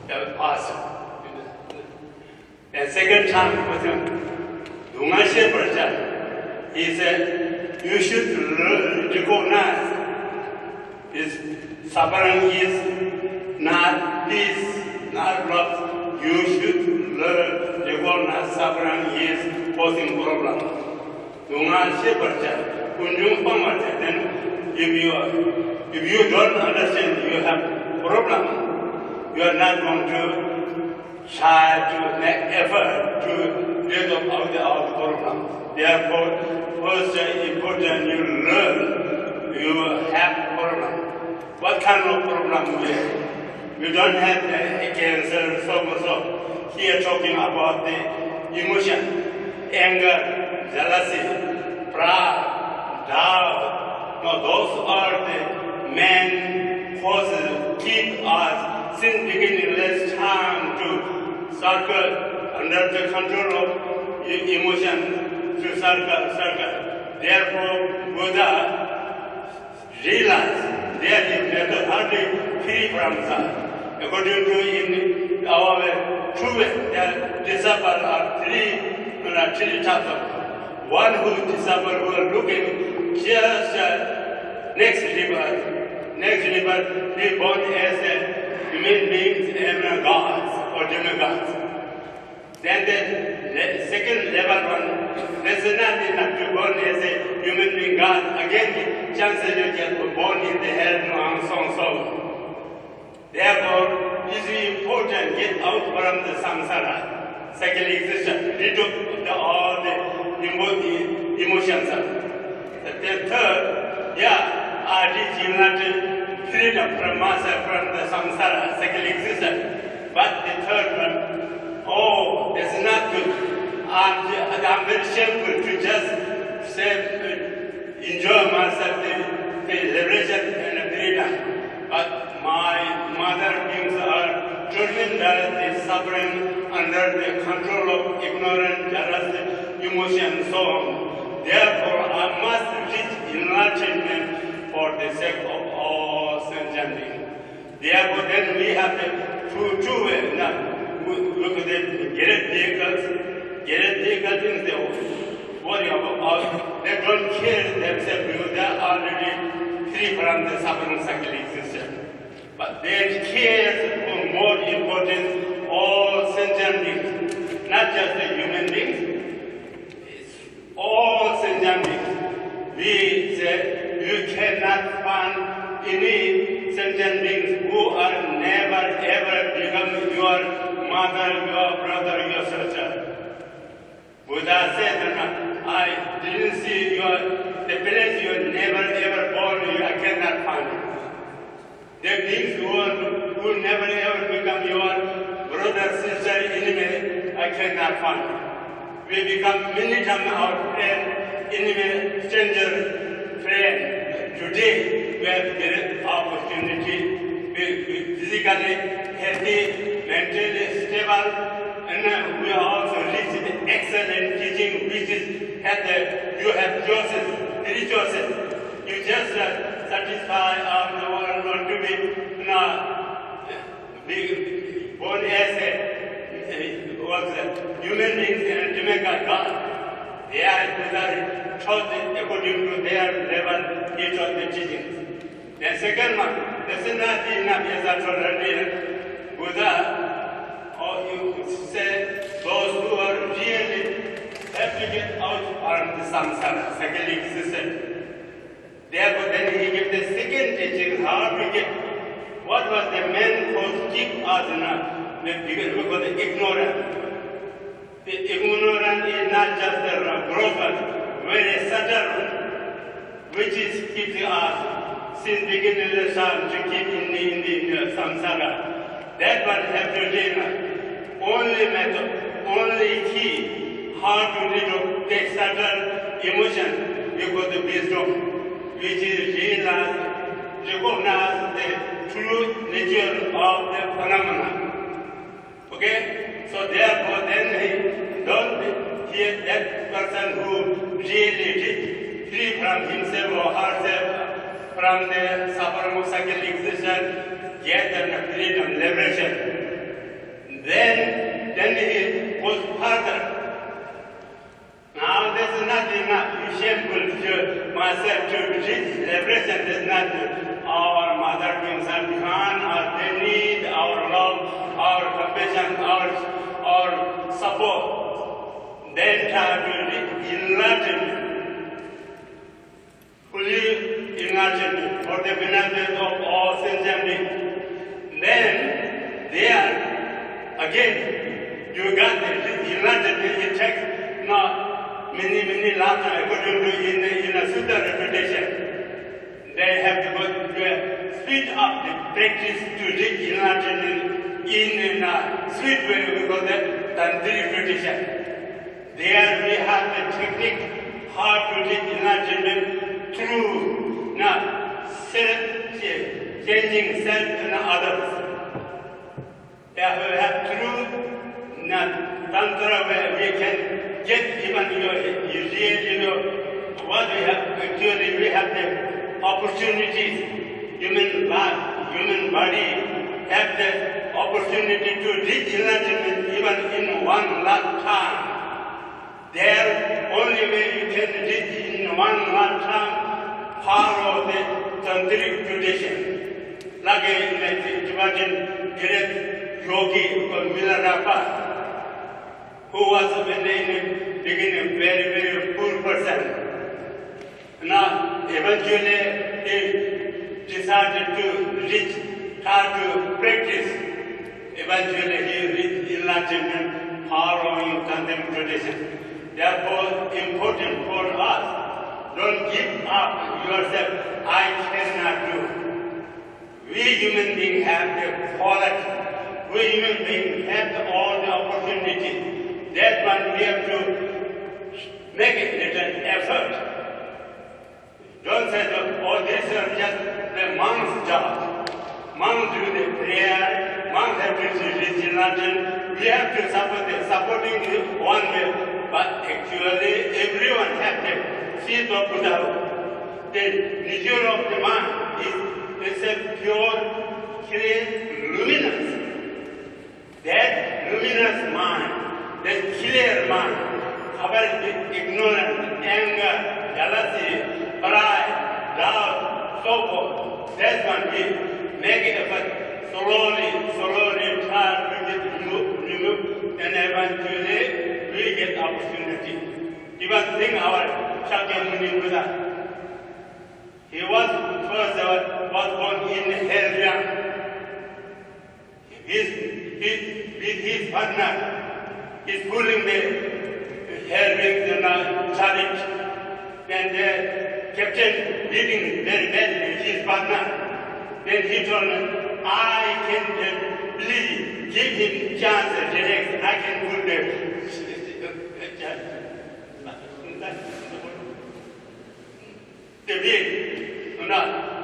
S8: The past. And second time with him, Dungashe Praja, he said, you should recognize this suffering is not peace, not love. You should learn, recognize suffering is causing problem. Dungashe Praja, Kunjung Pamata, then if you don't understand you have problem, you are not going to try to make effort to get out the problem. Therefore, first important you learn you have problem. What kind of problem you have? You don't have cancer, so. Here talking about the emotion, anger, jealousy, pride, doubt. Now those are the main causes keep us since beginning less time to circle under the control of emotion to circle. Therefore, Buddha realized there is never hardly free from that. According to in our true way, the disciples are three types of. One who disciple who are looking just next river, be born as a human beings and gods or demigods. Then the second level one, that's not enough to born as a human being god. Again, chances you get born in the hell and so. Therefore, it is important to get out from the samsara, cycle existence, rid of all the emotions. The third, I reach united freedom from myself, from the samsara, cycle existence. But the third one, that's not good. I'm very shameful to just say, enjoy myself, the liberation and the freedom. But my mother beings are children that is suffering under the control of ignorant, jealous, emotion, so on. Therefore, I must reach enlightenment for the sake of all sentient beings. Therefore, then we have the two ways. Now, look at the get vehicles in the worry about. They don't care themselves because they are already free from the suffering cycle existence. But they care for more important all sentient beings, not just the human beings. It's all sentient beings. We say you cannot find any sentient beings who are never ever become your mother, your brother, your sister. Buddha said, I didn't see the place you are never ever born, I cannot find it. The beings who never ever become your brother, sister, enemy, I cannot find it. We become many times our friend, enemy, stranger, friend. Today we have great opportunity. We physically healthy, mentally stable, and we also reach the excellent teaching which is you have choices, 3 choices. You just satisfy of the world not to be born as a human beings and demigod God. They are taught according to their level, each of the teachings. The second one, this is not enough as I told earlier. Buddha, or you say those who are really have to get out from the samsara, cycle existence. Therefore, then he gives the second teaching how to get what was the main cause keep us because ignorant. The ignorant is not just a broken, very subtle, which is keeping us since beginning of the time to keep in the samsara. That one have to learn. Only method, only key, how to take subtle emotion because the wisdom, which is recognize the true nature of the phenomena. Okay? So therefore then don't hear that person who really free from himself or herself from the suffering of psychic existence, get the freedom, liberation. Then he goes further. Now this is not enough. Shameful to myself to reach liberation is not our mother beings are behind us. They need our love, our compassion, our support. Then try to enlighten, fully enlighten for the benefit of all sentient beings. Then there again you got the enlightenment. It takes not many lifetimes according to in a Sutta repetition. They have to go to speed up the practice to reach enlightenment in a sweet way because the tantric tradition. There we have the technique how to reach enlightenment through not changing self and others. Therefore we have through not tantra where we can get even what we have actually we have the opportunities, human life, human body have the opportunity to reach enlightenment even in one lifetime. There only way you can reach in one lifetime follow the tantric tradition. Like a Tibetan great yogi called Milarepa, who was in the beginning very poor person. Now, eventually, he decided to reach, how to practice. Eventually, he reached enlightenment following tantric tradition. Therefore, important for us, don't give up yourself. I cannot do. We human beings have the quality. We human beings have all the opportunities. That one we have to make a little effort. Don't say, oh, this is just the monk's job. Monks do the prayer, monks have to reach enlightenment. We have to supporting one way. But actually, everyone has the seed of Buddha. The nature of the mind is a pure, clear, luminous. That luminous mind, that clear mind, covered with ignorance, anger, jealousy, pride, doubt, so forth. That's when we make it effort, slowly try to get removed, and eventually we get opportunity. Even think our Shakyamuni Buddha. He was born in Hellgram. With his partner, he's pulling the hair rings and chariot. And the captain beating very badly his partner. Then he told him, I can believe, give him chance, relax, I can put the wheel.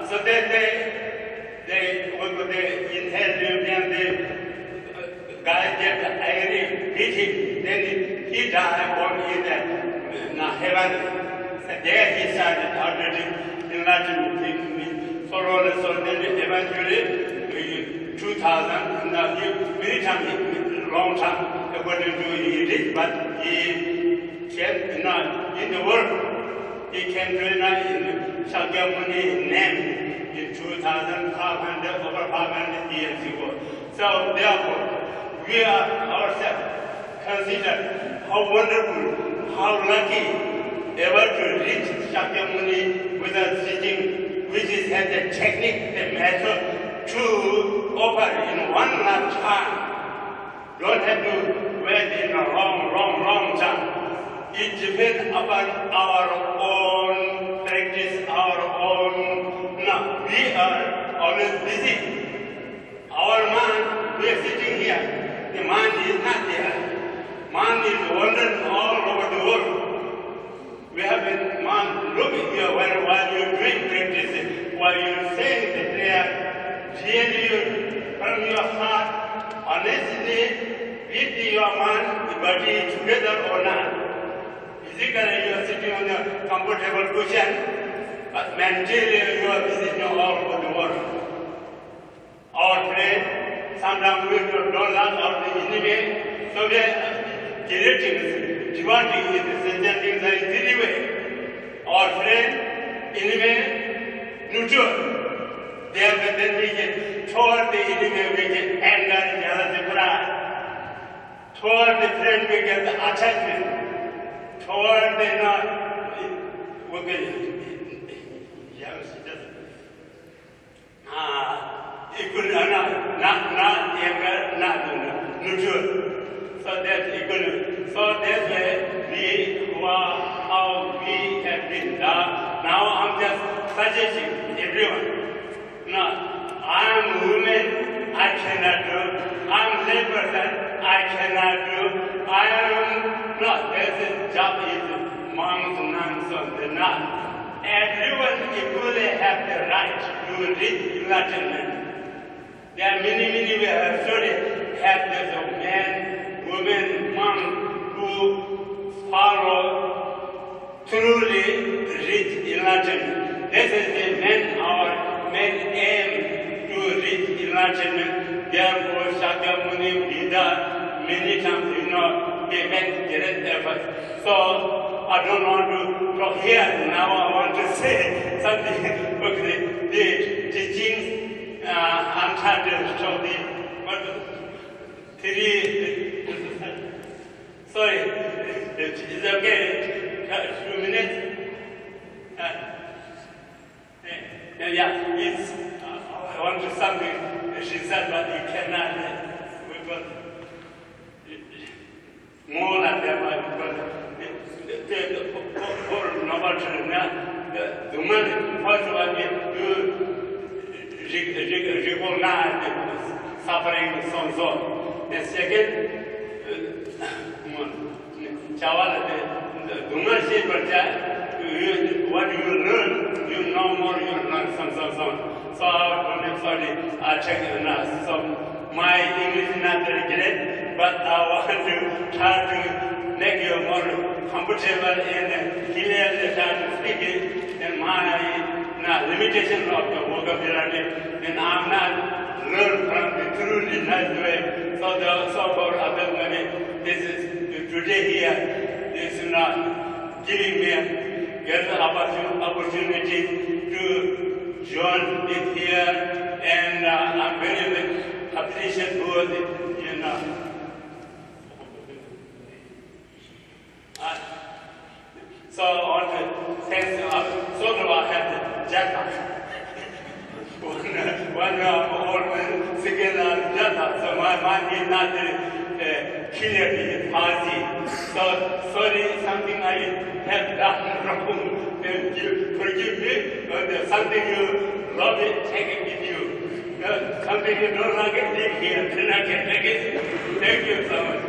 S8: So then they inhaled him and the guy get angry, beat him. Then he died born in heaven. There he started already enlightenment. So then eventually 2000, many times, long time, according to he did, but he came in the world. He came to in Shakyamuni name in 2500, over 500 years ago. So therefore, we are ourselves consider how wonderful, how lucky ever to reach Shakyamuni without teaching, which is has the technique, the method to offer in one lifetime. Don't have to wait in a long time. It depends upon our own practice, our own. No, we are always busy. Our mind, we are sitting here. The mind is not there. Mind is wandering all over the world. We have a mind looking here while you are doing practice, while you are saying the prayer, really from your heart, honestly, with your mind, the body together or not. Physically, you are sitting on a comfortable cushion, but mentally, you are visiting all over the world. Our friend, sometimes we don't learn of the enemy, so they are directing, devoting in the things that is the way. Our friend, enemy, neutral. They have then we get toward the enemy, we get anger, jealousy, pride. Toward the friend, we get the attachment. Toward the not, we get equal, not anger, not neutral. So that's equal. So that's where we how we have been done. Now I'm just suggesting everyone. No, I'm woman, I cannot do. I'm lay person, I cannot do. I am not. This job is monks, nuns, and not. Everyone equally have the right to reach enlightenment. There are many we have studied, have this men, women, monks who follow truly reach enlightenment. This is the main aim to reach enlightenment. Therefore, Shakyamuni, Buddha, many times, they make direct efforts. So, I don't want to talk here. Now I want to say something. Okay, the teachings, I'm trying to show sorry, it's okay, a few minutes. Yeah, it's, I want to something, she said, but you cannot, because more than that, the whole novel the woman, first one, you recognize the suffering so. The second, the woman said, what you learn, you know more, you learn so. So I check it now. So my English is not very great, but I want to try to make you more comfortable and clearly try to speak it. And my limitation of the vocabulary, and I'm not learned from the truly nice way. So for other money, this is today here, this is not giving me the opportunity to join it here, and I'm very appreciative for it, so I want to thank sort of I have the jackpot. One old man singing jackpot, so my mind is not clearly palsy. So sorry, something I have done wrong. Forgive me, but something you love it, take it with you. Something you don't like it, leave here, then I can take it. Thank you so much.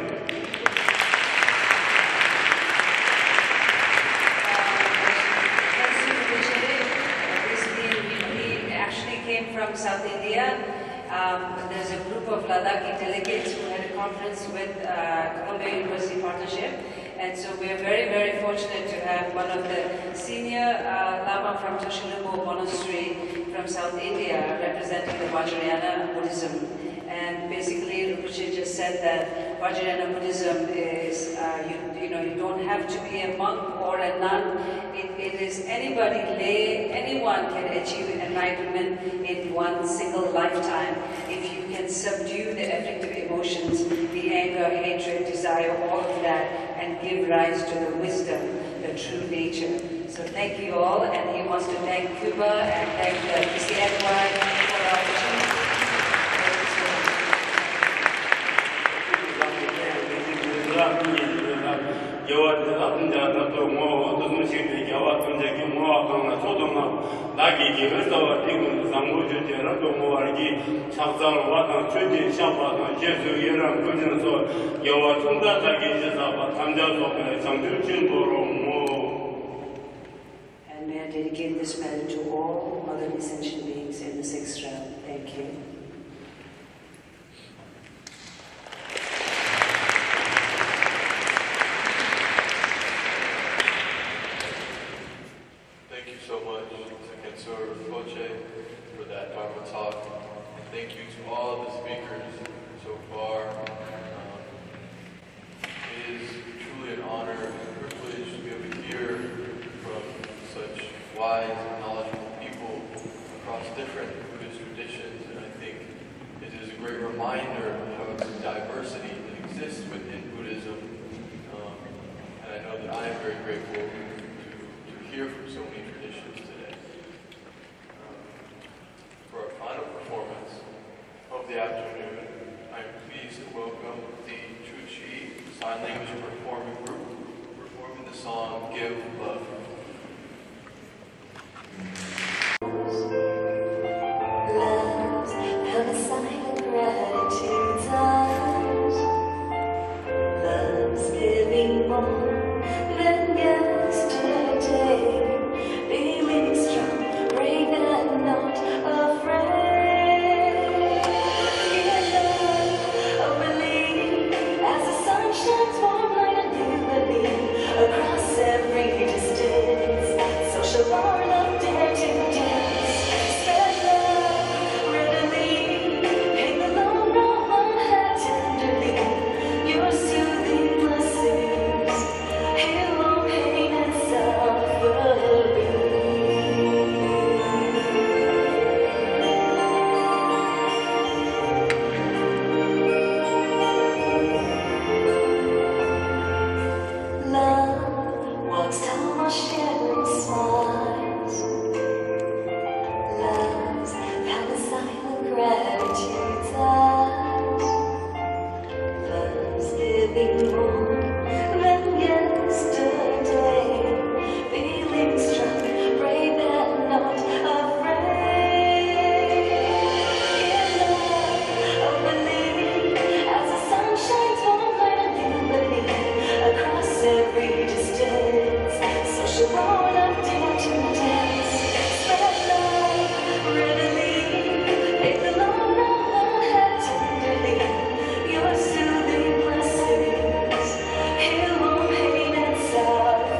S9: From South India. There's a group of Ladakhi delegates who had a conference with Columbia University Partnership, and so we are very fortunate to have one of the senior Lama from Toshilubo Monastery from South India representing the Vajrayana Buddhism. And basically, Rinpoche just said that Vajrayana Buddhism is, you don't have to be a monk or a nun. It is anybody, anyone can achieve enlightenment in one single lifetime if you can subdue the afflictive emotions, the anger, hatred, desire, all of that, and give rise to the wisdom, the true nature. So thank you all, and he wants to thank Cuba and thank the PCNY for the opportunity. may I dedicate this medal to all motherly sentient beings in the sixth realm. Thank you.
S2: Thank you so much, Sir Koche, for that Dharma talk. And thank you to all the speakers so far. It is truly an honor and a privilege to be able to hear from such wise and knowledgeable people across different Buddhist traditions. And I think it is a great reminder of the diversity that exists within Buddhism. And I know that I am very grateful to hear from so many traditions today. For our final performance of the afternoon, I am pleased to welcome the Chuchi Sign Language Performing Group performing the song Give Love.
S4: Love's come a sign of gratitude's eyes. Love's giving more than yesterday. Feeling strong, brave and not afraid. In love, a belief as the sun shines warm light on you and me across every distance. Social born of dare to dance. Spread love readily. Take the long road one had tenderly. Your soothing blessings heal all pain and suffering. Love walks down while sharing smiles. Love's found a sign of gratitude's eyes. Love's giving more than yesterday. Feeling strong, brave and not afraid. In love, a belief as the sun shines warm light on you and me across every distance. Social born of dare to dance. Spread love readily. Take the long road one had tenderly. Your soothing blessings heal all pain and suffering.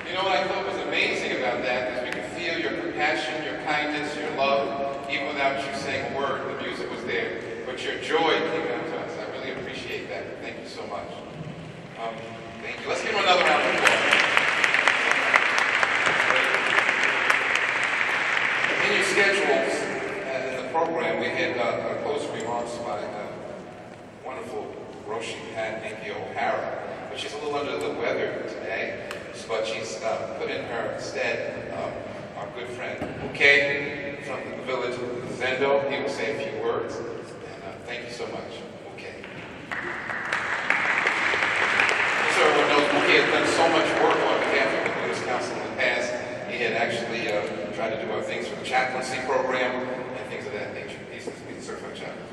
S1: You know what I thought was amazing about that is we could feel your compassion, your kindness, your love, even without you saying a word. The music was there, but your joy came out to us. I really appreciate that. Thank you so much. Thank you. Let's give him another round of applause. In your schedules, remarks by wonderful Roshi Pat Nikki O'Hara, but she's a little under the weather today. But she's put in her stead our good friend Uke from the village Zendo. He will say a few words. And thank you so much, Uke. So everyone knows Uke has done so much work on behalf of the Buddhist Council in the past. He had actually tried to do our things for the chaplaincy program and things of that nature. He's a certified chaplain.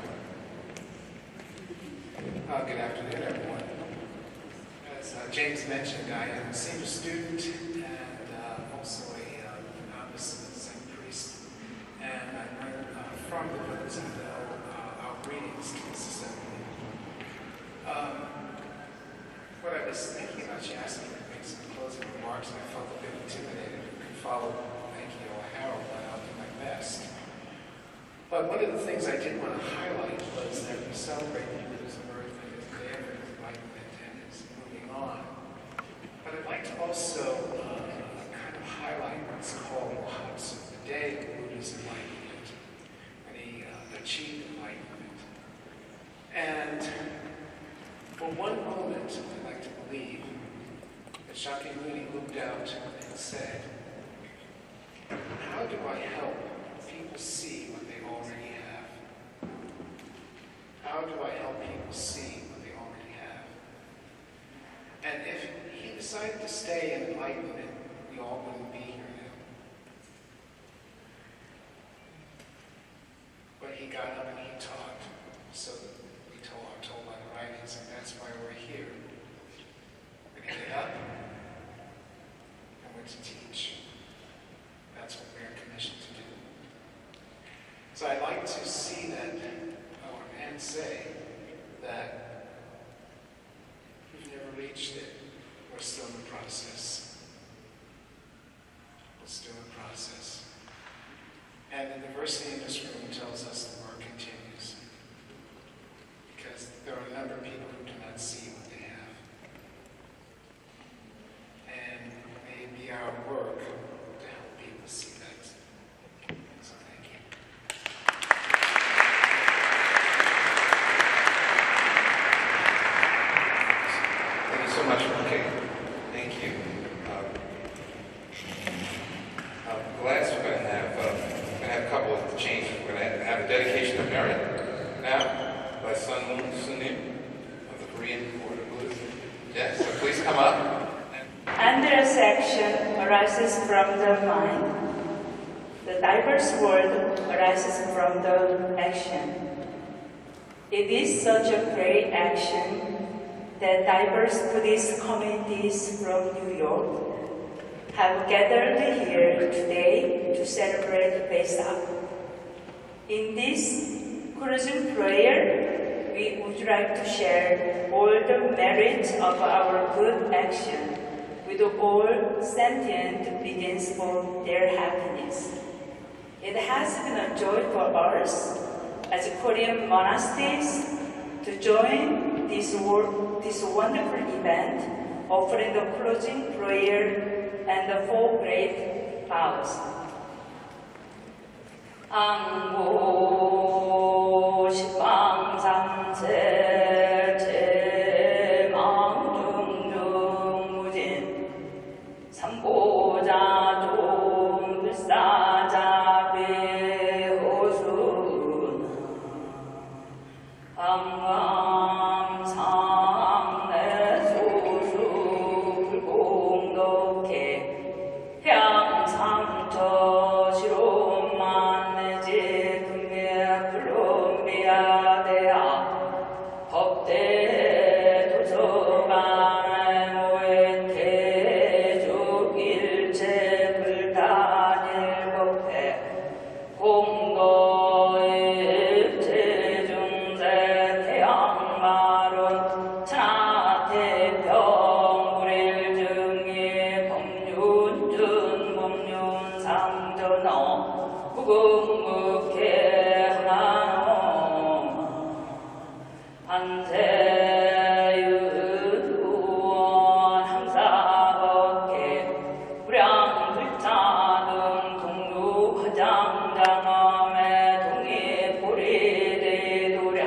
S12: Good afternoon, everyone. As James mentioned, I am a senior student and also a novice Zen priest. And I learned from the Buddhas and our greetings to the assembly. What I was thinking about, she asked me to make some closing remarks, and I felt a bit intimidated. I could follow Nikki O'Hara, but I'll do my best. But one of the things I did want to highlight was that we celebrate the Buddhism birthday as Day of Enlightenment and is moving on. But I'd like to also kind of highlight what's called Wahatsu, the day of the Buddha's enlightenment, when he achieved enlightenment. And for one moment, I'd like to believe that Shakyamuni looked out and said, how do I help people see what they already have? How do I help people see what they already have? And if he decided to stay in enlightenment, we all wouldn't be here now. But he got up and he taught, so that we are told by the writings, and that's why we're here. We're going to get up and we're to teach. That's what we're commissioned to do. So I'd like to see that, and say that we've never reached it. We're still in the process. We're still in the process. And the diversity in this room tells us the work continues. Because there are a number of people who do not see what they have. And it may be our work to help people see that. So thank you.
S1: Thank you so much, okay. Thank you. Last, we're going to have a couple of changes. We're going to have a dedication of merit now by Sun Moon Sunim of the Korean Order of Buddhism. Yes, so please come up.
S13: Endless action arises from the mind. The diverse world arises from the action. It is such a great action that diverse Buddhist communities from New York have gathered here today to celebrate Vesak. In this closing prayer, we would like to share all the merits of our good action with all sentient beings for their happiness. It has been a joy for us as Korean monastics to join this wonderful event, offering the closing prayer and the four great vows. ang고 식방삼세 제망중중무진 삼보자종 불사자비호수나 강감상내소수 불공덕해 향상처시로만내지 금매불론비야대하 법대 도서관의 모의태죽일체 불단일법회 공도일체중세 태양마론 천하태평 불일증이 법륜준 법륜상전어 무궁무케 하나노마 한세유원 함사법계 불량불자등 동루화장장엄의 동의보리대도량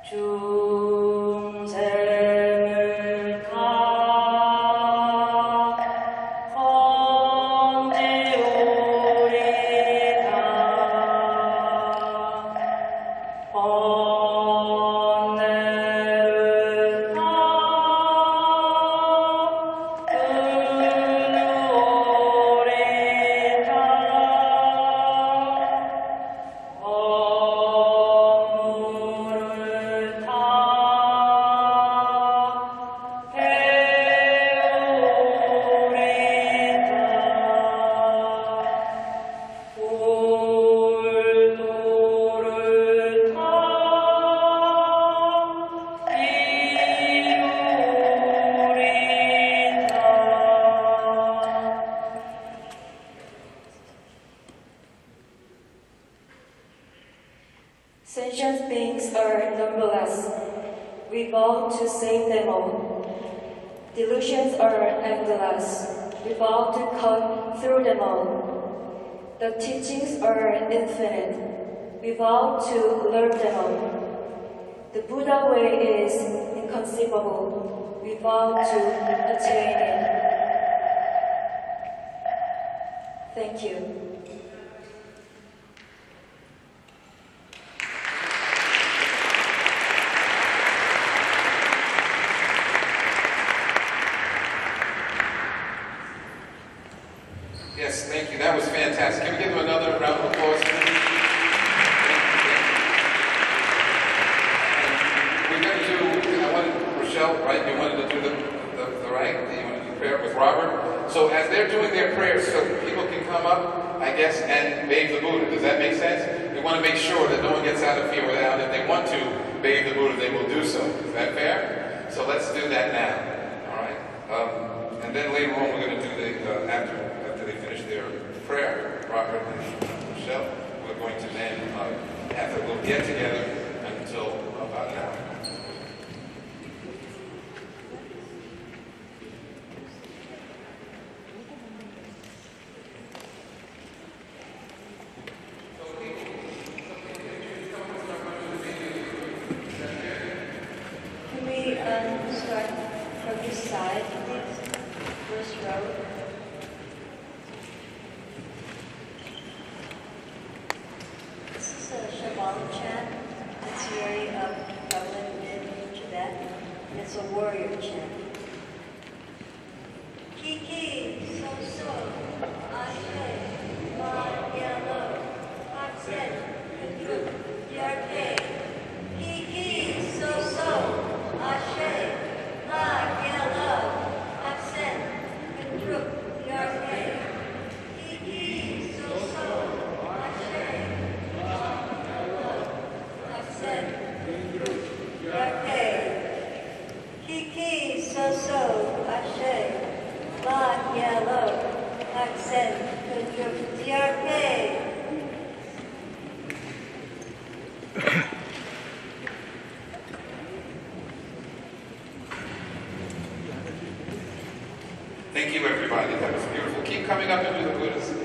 S13: 중생을 다 건지오리다 번뇌를 다 끊으오리다 법물을 다 배우리다 골도를 다 이루리다. Sentient beings are numberless. We vow to save them all. Delusions are endless. We vow to cut through them all. The teachings are infinite. We vow to learn them all. The Buddha way is inconceivable. We vow to attain it. Thank you.
S1: Yes, thank you. That was fantastic. Can we give them another round of applause? And we're going to do, I wanted, Rochelle, right? You wanted to do the right? You wanted to do prayer with Robert? So as they're doing their prayers, so people can come up, I guess, and bathe the Buddha. Does that make sense? We want to make sure that no one gets out of here without, if they want to bathe the Buddha, they will do so. Is that fair? So let's do that now. All right? And then later on, we're going to do the, after they finish their prayer, Robert and Michelle, we're going to then have a little get together until about an hour.
S4: Can we start from this side, please? First row. This is a Shabbat chant. It's very prevalent in Tibet. And it's a warrior chant. Kiki, so, ashe, ma, yellow, aksen, kudru, yarke. Kiki, so, ashe, ma, yellow, aksen, kudru, yarke. Kiki, so, ashe, ma, yellow, aksen, kudru, yarke. Kiki, so, ashe, ma, yellow, aksen, kudru, yarke.
S1: Thank you, everybody. That was beautiful. Keep coming up and do the Buddhas.